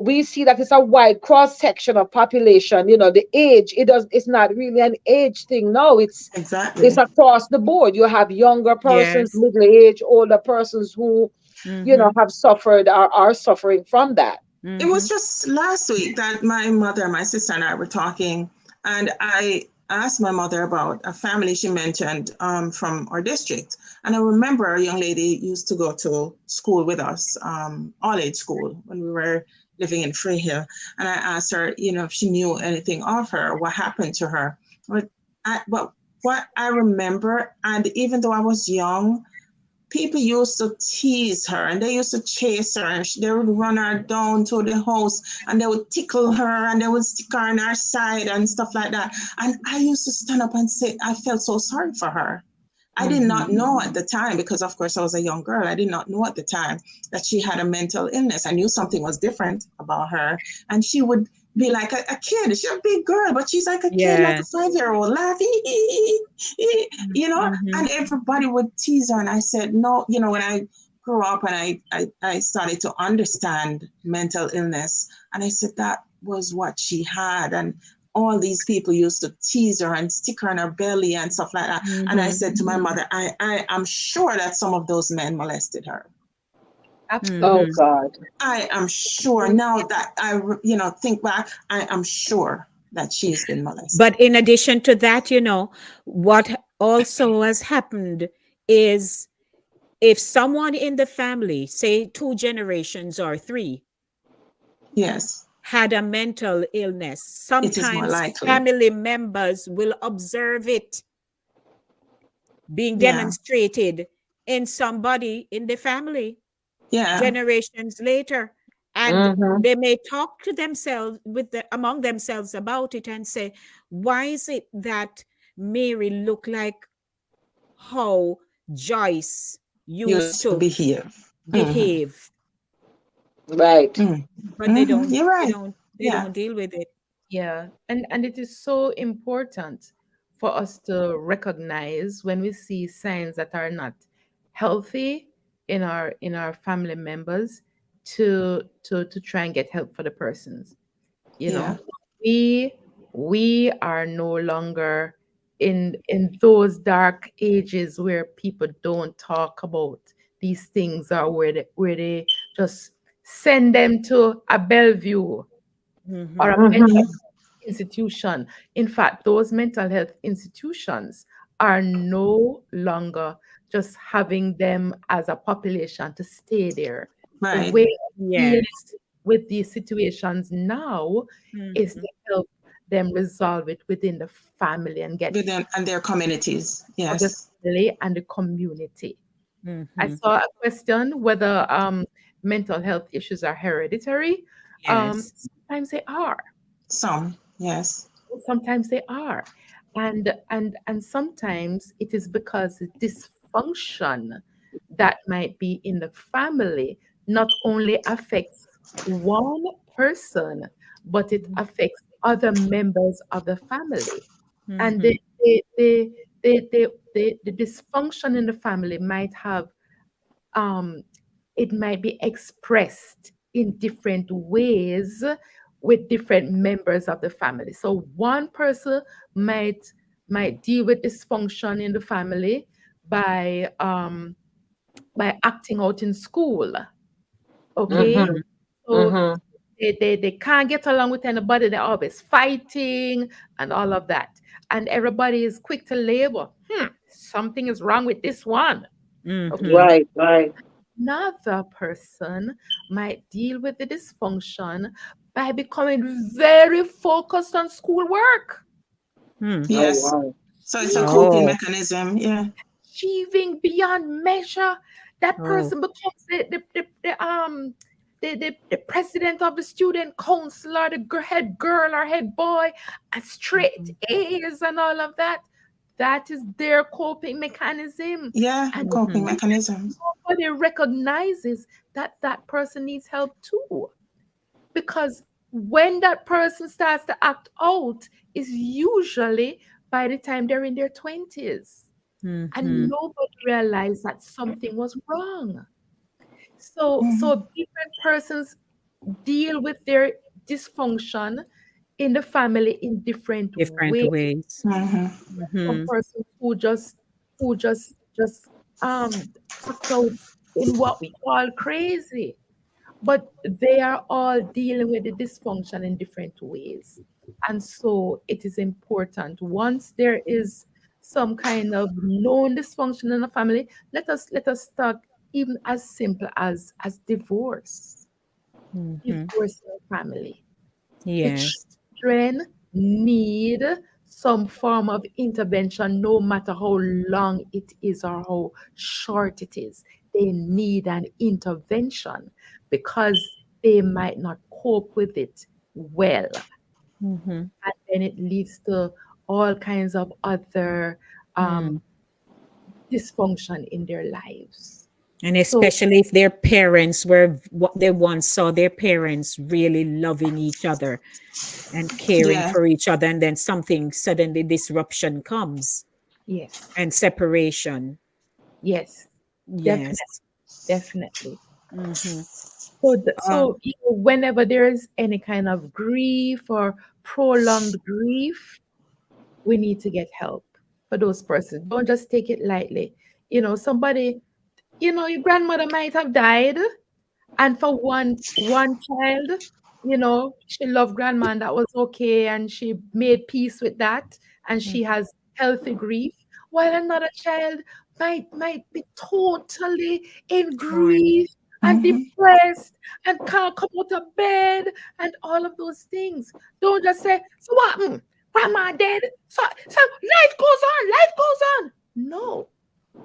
We see that it's a wide cross section of population. The age, it's not really an age thing. No, it's Exactly. across the board. You have younger persons, Yes. middle age, older persons who Mm-hmm. have suffered or are suffering from that. It was Mm-hmm. just last week that my mother, my sister, and I were talking, and I asked my mother about a family she mentioned from our district. And I remember a young lady used to go to school with us, all age school, when we were living in Freehill. And I asked her, if she knew anything of her, what happened to her. But what I remember, and even though I was young, people used to tease her and they used to chase her and they would run her down to the house and they would tickle her and they would stick her on her side and stuff like that. And I used to stand up and say, I felt so sorry for her. I did Mm-hmm. not know at the time, because of course I was a young girl. I did not know at the time that she had a mental illness. I knew something was different about her. And she would be like a kid. She's a big girl, but she's like a kid, like a Yes. 5-year-old, laughing, Mm-hmm. and everybody would tease her. And I said, no, when I grew up and I started to understand mental illness, and I said that was what she had. And all these people used to tease her and stick her in her belly and stuff like that. And I Mm-hmm. said to my mother, I am sure that some of those men molested her. Oh absolutely. Mm-hmm. God. I am sure now that I think back, I am sure. that she's been molested. But in addition to that, what also has happened is if someone in the family, say 2 generations or 3, yes, had a mental illness, it is more sometimes likely. family members will observe it being demonstrated in somebody in the family generations later. And they may talk to themselves among themselves about it and say, why is it that Mary looked like how Joyce used to behave? Right. But they don't. You're right. They don't deal with it. Yeah, and it is so important for us to recognize when we see signs that are not healthy in our family members to try and get help for the persons. You know, we are no longer in those dark ages where people don't talk about these things, or where they just send them to a Bellevue or a mental health institution. In fact, those mental health institutions are no longer just having them as a population to stay there. Right. The way of dealing with these situations now is to help them resolve it within the family and get within and their communities. Yes. The family and the community. I saw a question whether mental health issues are hereditary. Sometimes they are. Some, yes. Sometimes they are. And sometimes it is because dysfunction that might be in the family not only affects one person, but it affects other members of the family. And the dysfunction in the family might have it might be expressed in different ways with different members of the family. So one person might deal with dysfunction in the family by acting out in school. Okay. So they can't get along with anybody. They're always fighting and all of that. And everybody is quick to label, something is wrong with this one. Okay? Right. Another person might deal with the dysfunction by becoming very focused on schoolwork. Yes. Oh, wow. So it's a coping mechanism. Yeah. Achieving beyond measure. That person becomes the president of the student council, or the head girl or head boy, and straight A's and all of that. That is their coping mechanism. Yeah, and coping mechanism. Nobody recognizes that that person needs help too. Because when that person starts to act out is usually by the time they're in their 20s. And nobody realized that something was wrong. So different persons deal with their dysfunction in the family in different ways. Some persons who just act out in what we call crazy, but they are all dealing with the dysfunction in different ways. And so it is important, once there is some kind of known dysfunction in the family, let us talk even as simple as divorce. Divorce in the family. Yes. The children need some form of intervention, no matter how long it is or how short it is. They need an intervention because they might not cope with it well. And then it leads to all kinds of other dysfunction in their lives. And especially if their parents were what they once saw their parents really loving each other and caring for each other, and then something suddenly disruption comes. Yes. And separation. Yes. Yes. Definitely. So whenever there is any kind of grief or prolonged grief, we need to get help for those persons. Don't just take it lightly. Somebody, your grandmother might have died, and for one child, you know, she loved grandma and that was okay, and she made peace with that, and she has healthy grief, while another child might be totally in Torn. grief and depressed and can't come out of bed and all of those things. Don't just say, so what? Grandma dead. So life goes on, life goes on. No,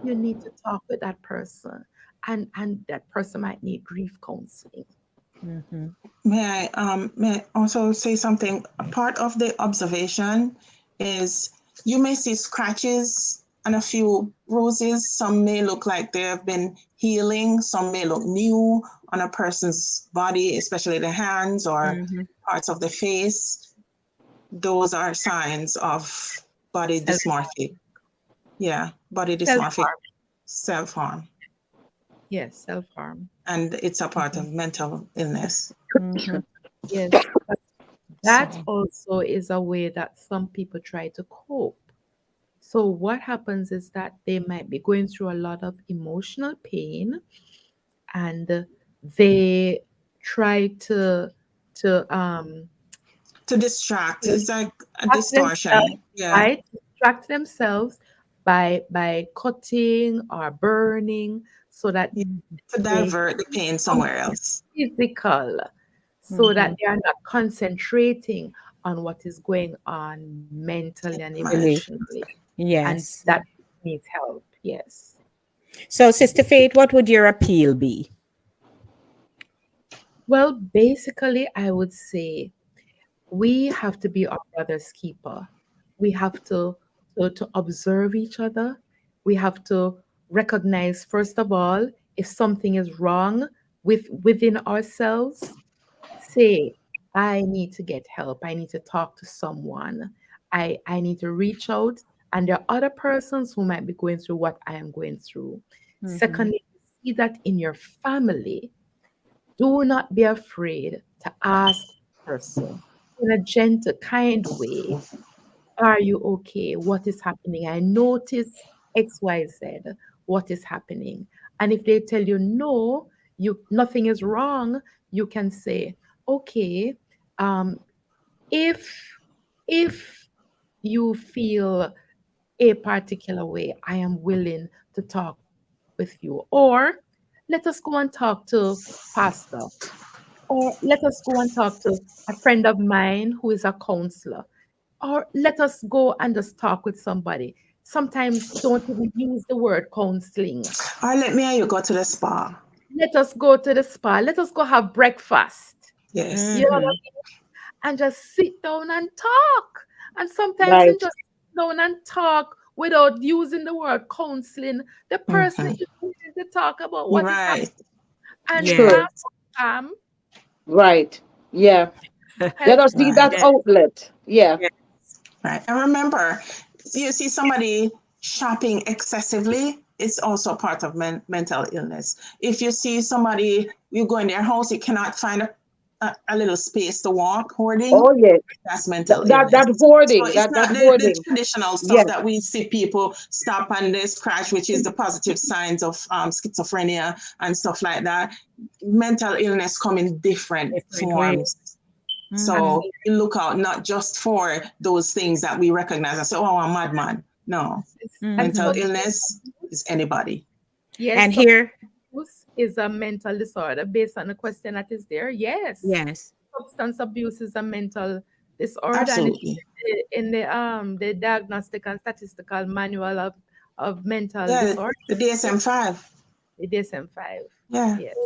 you need to talk with that person, and that person might need grief counseling. May I also say something? A part of the observation is you may see scratches and a few bruises. Some may look like they have been healing. Some may look new on a person's body, especially the hands or parts of the face. Those are signs of body dysmorphic. Yeah, body dysmorphic, Self-harm. self-harm. Yes, self-harm. And it's a part of mental illness. Yes, but that also is a way that some people try to cope. So what happens is that they might be going through a lot of emotional pain, and they try to distract. It's like a distract distortion. themselves, Yeah. right? Distract themselves by cutting or burning, so that To divert the pain somewhere else. physical, so that they are not concentrating on what is going on mentally and emotionally. Yes. And that needs help. Yes. So, Sister Faith, what would your appeal be? Well, basically, I would say we have to be our brother's keeper. We have to observe each other. We have to recognize, first of all, if something is wrong within ourselves. Say, I need to get help. I need to talk to someone. I need to reach out. And there are other persons who might be going through what I am going through. Secondly, see that in your family. Do not be afraid to ask the person in a gentle, kind way. Are you okay? What is happening? I notice XYZ. What is happening? And if they tell you no, nothing is wrong, you can say, okay, if if you feel a particular way, I am willing to talk with you. Or let us go and talk to pastor. Or let us go and talk to a friend of mine who is a counselor. Or let us go and just talk with somebody. Sometimes don't even use the word counseling. Or let me and you go to the spa. Let us go to the spa. Let us go have breakfast. Yes. You know what I mean? And just sit down and talk. And sometimes Right. in just sit down and talk without using the word counseling, the person is willing to talk about what is happening. And True. calm. Right. Yeah. Let us see that outlet. Yeah. Right. And remember, you see somebody shopping excessively, it's also part of mental illness. If you see somebody, you go in their house, you cannot find a little space to walk, hoarding. Oh yeah. That's mental That illness. hoarding. So it's not the hoarding. traditional stuff Yes. that we see people stop and they scratch, which is the positive signs of schizophrenia and stuff like that. Mental illness come in different forms. So you look out not just for those things that we recognize and say, oh, I'm a madman. No, mental illness is anybody. Yes. And here abuse is a mental disorder based on the question that is there. Yes. Yes. Substance abuse is a mental disorder. Absolutely. And the diagnostic and statistical manual of mental Yeah, disorder. the DSM-5. The DSM-5. Yeah. Yes.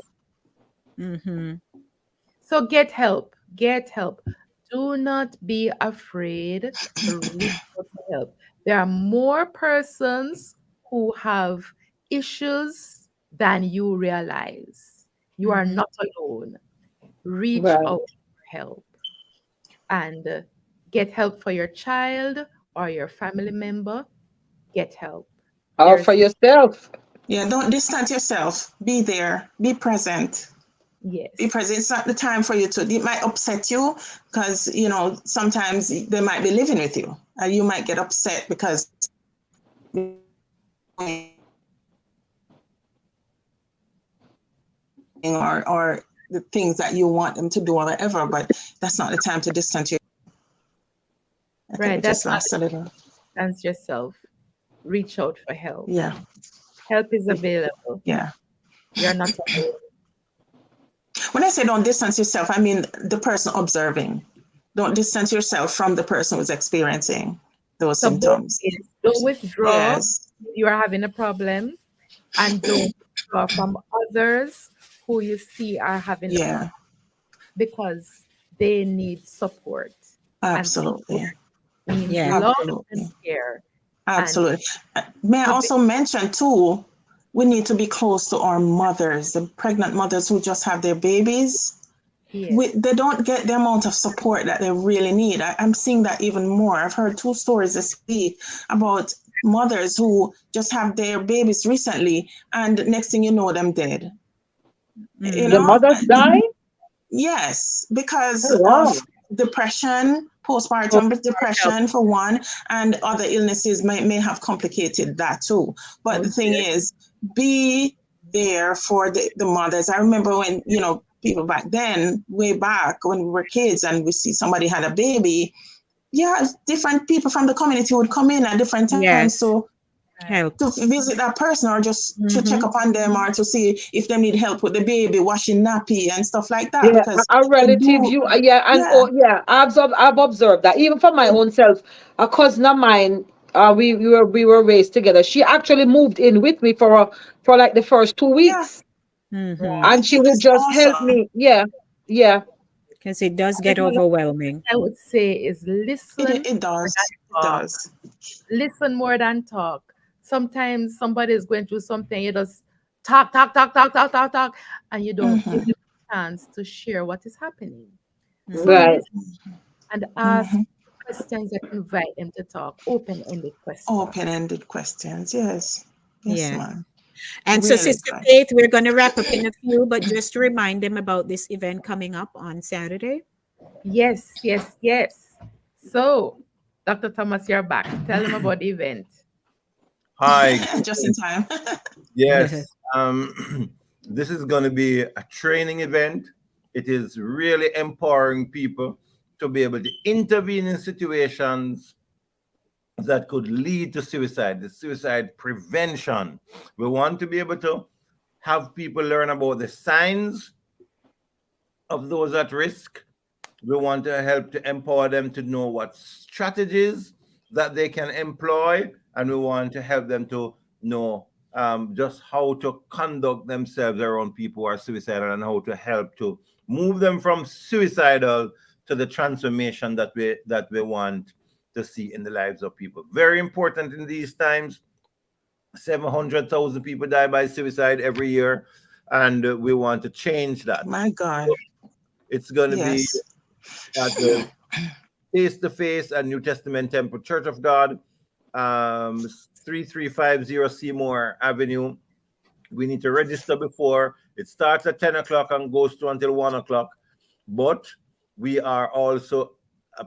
So get help. Get help. Do not be afraid to reach out for help. There are more persons who have issues than you realize. You are not alone. Reach out for help and get help for your child or your family member. Get help. All for yourself. Yeah, don't distance yourself. Be there. Be present. Yes. Be present. It's not the time for you to. It might upset you because, you know, sometimes they might be living with you and you might get upset because or the things that you want them to do or whatever, but that's not the time to distance yourself. Right. Just last a little. Distance yourself. Reach out for help. Yeah. Help is available. Yeah. You're not alone. When I say don't distance yourself, I mean the person observing. Don't distance yourself from the person who's experiencing those symptoms. Don't withdraw Yes. if you are having a problem, and don't withdraw from others who you see are having a problem, because they need support. Absolutely. And support means love and care. Absolutely. May I also mention too, we need to be close to our mothers, the pregnant mothers who just have their babies. Yes. They don't get the amount of support that they really need. I'm seeing that even more. I've heard 2 stories this week about mothers who just have their babies recently, and next thing you know, them dead. You know? The mothers die? Yes, because of depression, postpartum depression for one, and other illnesses may have complicated that too. But the thing is, be there for the mothers. I remember when, people back then, way back when we were kids and we see somebody had a baby, different people from the community would come in at different times. So help to visit that person, or just to check up on them, or to see if they need help with the baby, washing nappy and stuff like that. Yeah, Because a relative, I've observed that even for my own self. A cousin of mine, we were raised together. She actually moved in with me for like the first 2 weeks, and she would just help me. Yeah. Because it does get overwhelming. I would say is listen. It does. Listen more than talk. Sometimes somebody is going through something, you just talk, and you don't give them a chance to share what is happening. Right. And ask questions that invite them to talk. Open-ended questions. Open-ended questions, yes. Yes, ma'am. And Really so, Sister good. Faith, we're going to wrap up in a few, but just to remind them about this event coming up on Saturday. Yes. So, Dr. Thomas, you're back. Tell them about the event. Hi. Just in time. Yes. This is going to be a training event. It is really empowering people to be able to intervene in situations that could lead to suicide, the suicide prevention. We want to be able to have people learn about the signs of those at risk. We want to help to empower them to know what strategies that they can employ, and we want to help them to know just how to conduct themselves around people who are suicidal, and how to help to move them from suicidal to the transformation that we want to see in the lives of people. Very important in these times. 700,000 people die by suicide every year, and we want to change that. My God. It's going to be at the Face-to-Face at New Testament Temple Church of God, 3350 Seymour Avenue. We need to register before. It starts at 10 o'clock and goes to until 1 o'clock. But we are also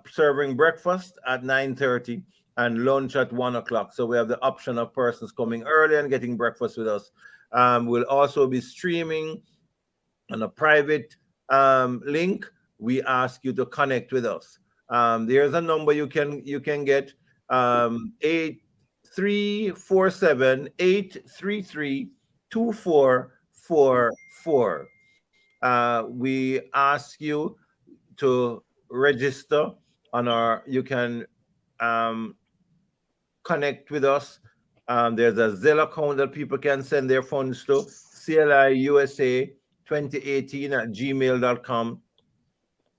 serving breakfast at 9:30 and lunch at 1 o'clock. So we have the option of persons coming early and getting breakfast with us. We'll also be streaming on a private link. We ask you to connect with us. There's a number you can get, 8347-833-2444. We ask you to register on you can connect with us. There's a Zelle account that people can send their funds to, CLIUSA2018@gmail.com.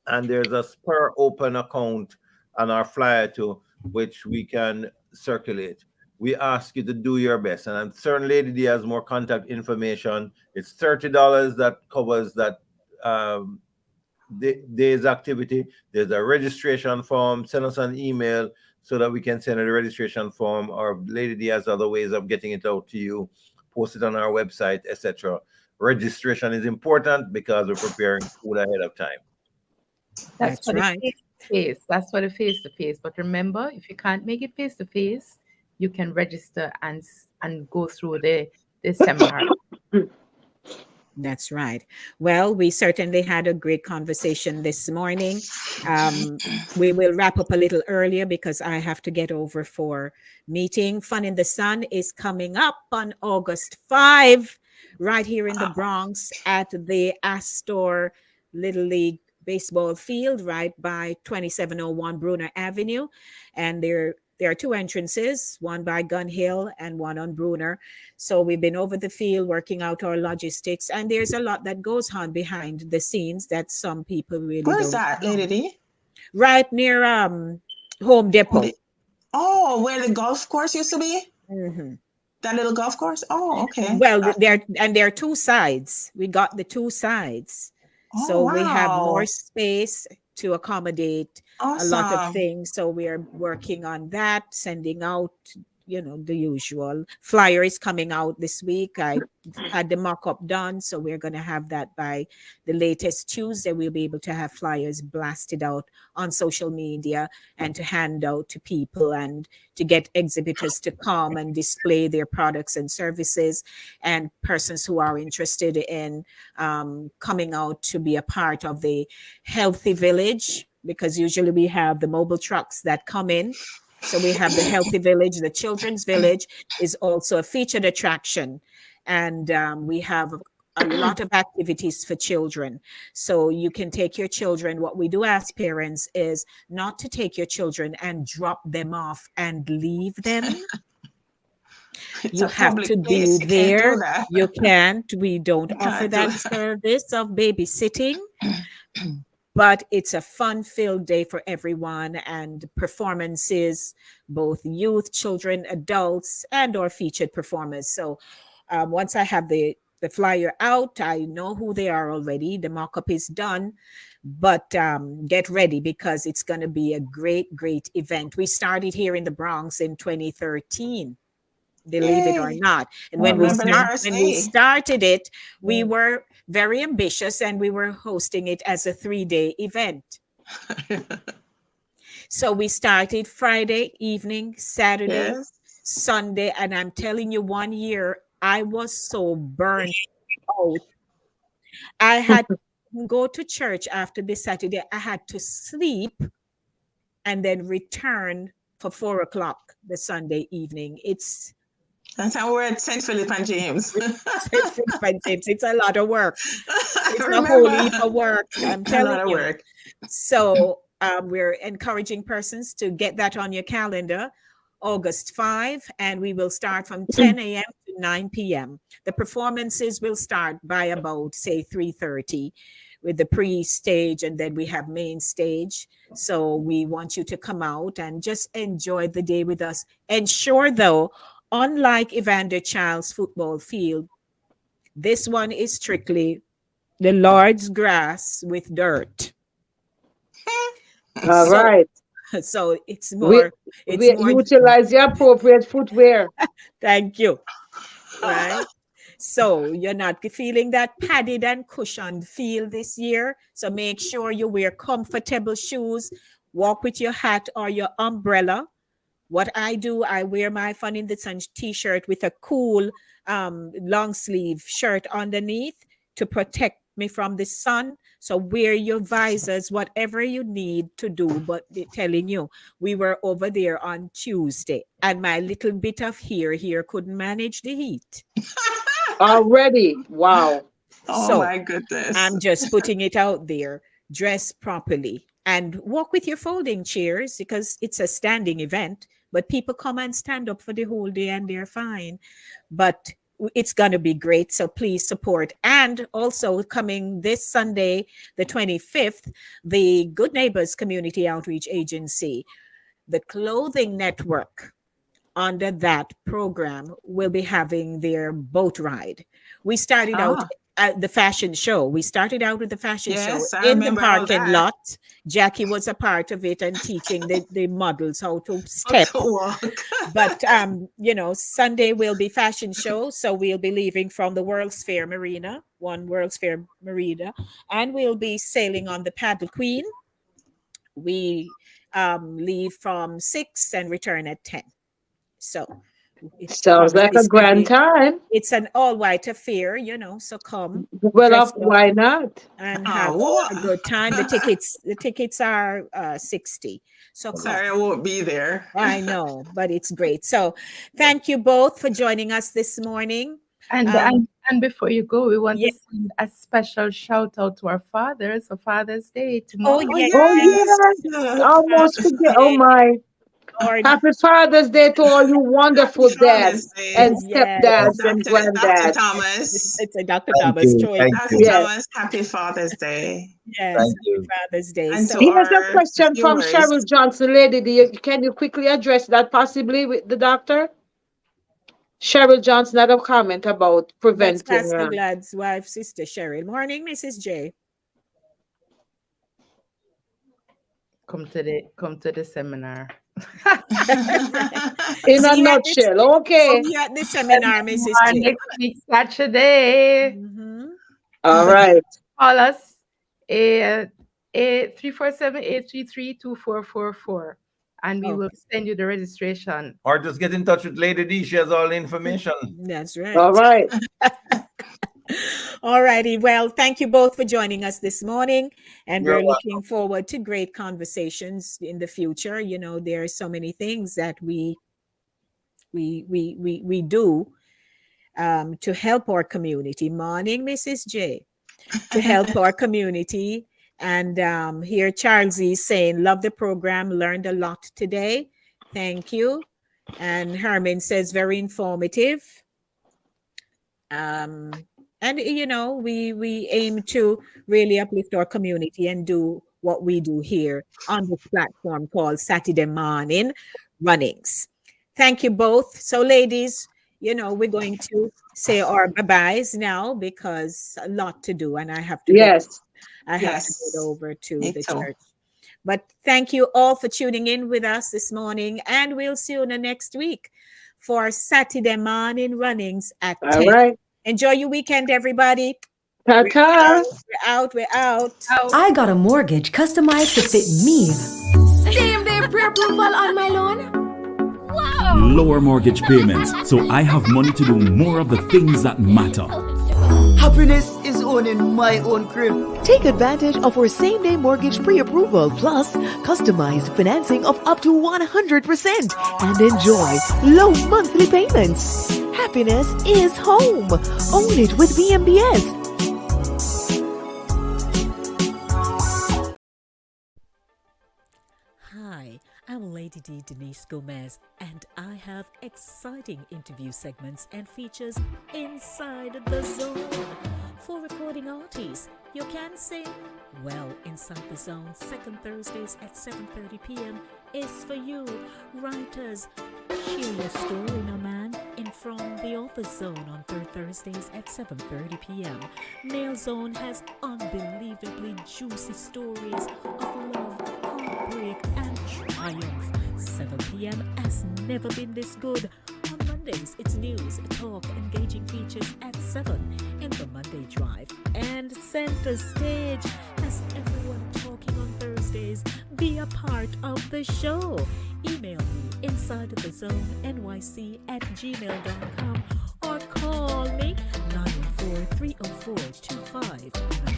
And there's a Spur Open account on our flyer too, which we can circulate. We ask you to do your best. And I'm certain Lady D has more contact information. It's $30 that covers that day's activity. There's a registration form. Send us an email so that we can send a registration form, or Lady D has other ways of getting it out to you. Post it on our website, etc. Registration is important because we're preparing food ahead of time. That's right. Face-to-face. That's for the face-to-face. But remember, if you can't make it face-to-face, you can register and go through the seminar. That's right. Well, we certainly had a great conversation this morning. We will wrap up a little earlier because I have to get over for meeting. Fun in the Sun is coming up on August 5, right here in the Bronx at the Astor Little League baseball field, right by 2701 Bruner Avenue. And there are two entrances, one by Gun Hill and one on Bruner. So we've been over the field working out our logistics, and there's a lot that goes on behind the scenes that some people really Where's don't that, know. Lady D? Right near Home Depot. Oh, where the golf course used to be? Mm-hmm. That little golf course? Oh, okay. Well, there are two sides. We got the two sides. Oh, so we have wow. more space to accommodate a lot of Awesome. things. So we are working on that, sending out, the usual. Flyer is coming out this week. I had the mock-up done, so we're going to have that by the latest Tuesday. We'll be able to have flyers blasted out on social media and to hand out to people and to get exhibitors to come and display their products and services, and persons who are interested in coming out to be a part of the Healthy Village, because usually we have the mobile trucks that come in. So we have the Healthy Village. The Children's Village is also a featured attraction. And we have a lot of activities for children. So you can take your children. What we do ask parents is not to take your children and drop them off and leave them. You have to be there. You can't. We don't offer that service of babysitting. But it's a fun-filled day for everyone, and performances, both youth, children, adults, and or featured performers. So once I have the flyer out, I know who they are already. The mock-up is done, but get ready because it's going to be a great, great event. We started here in the Bronx in 2013. Believe it or not. And when we started it, we were very ambitious and we were hosting it as a 3-day event. So we started Friday evening, Saturday, Sunday, and I'm telling you, one year I was so burnt out. I had to go to church after the Saturday. I had to sleep and then return for 4 o'clock the Sunday evening. That's how we're at St. Philip and James. St. Philip and James. It's a lot of work. It's a whole heap of work. I'm telling you. So we're encouraging persons to get that on your calendar, August 5, and we will start from 10 a.m. to 9 p.m. The performances will start by about, say, 3:30 with the pre-stage, and then we have main stage. So we want you to come out and just enjoy the day with us. Ensure, though, unlike Evander Child's football field, this one is strictly the Lord's grass with dirt. All right. So it's more. We utilize the appropriate footwear. Thank you. Right. So you're not feeling that padded and cushioned feel this year. So make sure you wear comfortable shoes. Walk with your hat or your umbrella. What I do, I wear my Fun in the Sun t-shirt with a cool long sleeve shirt underneath to protect me from the sun. So wear your visors, whatever you need to do. But they're telling you, we were over there on Tuesday and my little bit of hair couldn't manage the heat. Already. Wow. Oh my goodness. I'm just putting it out there. Dress properly and walk with your folding chairs because it's a standing event. But people come and stand up for the whole day and they're fine. But it's going to be great. So please support. And also coming this Sunday, the 25th, the Good Neighbors Community Outreach Agency, the Clothing Network, under that program will be having their boat ride. We started out at the fashion show. We started out with the fashion show in the parking lot. Jackie was a part of it and teaching the models how to step. But, Sunday will be fashion show. So we'll be leaving from the World's Fair Marina, one World's Fair Marina, and we'll be sailing on the Paddle Queen. We leave from 6 and return at 10. So Sounds like a grand time. It's an all-white affair, so come. Well, why not? And have a good time. The tickets are 60. So sorry, I won't be there. I know, but it's great. So thank you both for joining us this morning. And before you go, we want to send a special shout out to our fathers for Father's Day tomorrow. Oh, yes. Almost forget. Oh, my. Happy Father's Day to all you wonderful dads and stepdads and granddads. Dr. Thomas. It's a Dr. Thomas choice. Dr. Thomas, happy Father's Day. Yes, happy Father's Day. And here's a question from Cheryl Johnson, lady. Can you quickly address that possibly with the doctor? Cheryl Johnson had a comment about preventing. That's Pastor Glad's wife, Sister Cheryl. Morning, Mrs. J. Come to the seminar. In a nutshell, okay. See you at the seminar, Mrs. J. Next week, Saturday. All right. Call us 347-833-2444. And we will send you the registration. Or just get in touch with Lady D. She has all the information. That's right. All right. All righty. Well, thank you both for joining us this morning. And we're looking forward to great conversations in the future. There are so many things that we do to help our community. Morning, Mrs. J. To help our community. And here Charles is saying, love the program, learned a lot today. Thank you. And Herman says, very informative. And, we aim to really uplift our community and do what we do here on this platform called Satideh Mawnin Runnings. Thank you both. So ladies, we're going to say our bye-byes now because a lot to do and I have to to go over to the church. But thank you all for tuning in with us this morning, and we'll see you next week for Satideh Mawnin Runnings at 10. All right. Enjoy your weekend, everybody. Ta-ta. We're out. I got a mortgage customized to fit me. Same-day pre-approval on my loan. Wow! Lower mortgage payments, so I have money to do more of the things that matter. Happiness is owning my own crib. Take advantage of our same-day mortgage pre-approval plus customized financing of up to 100% and enjoy low monthly payments. Happiness is home. Own it with VMBS. Hi, I'm Lady D Denise Gomez, and I have exciting interview segments and features inside the zone. For recording artists, you can sing. Well, Inside the Zone, second Thursdays at 7:30 p.m. is for you. Writers, share your story, no man, in From the Author Zone on third Thursdays at 7:30 p.m. Male Zone has unbelievably juicy stories of love, heartbreak, and triumph. 7 p.m. has never been this good. On Mondays, it's news, talk, engaging features at 7 in the Monday Drive. And Center Stage has everyone talking on Thursdays. Be a part of the show. Email me insidethezone@gmail.com or call me 914-304-2599.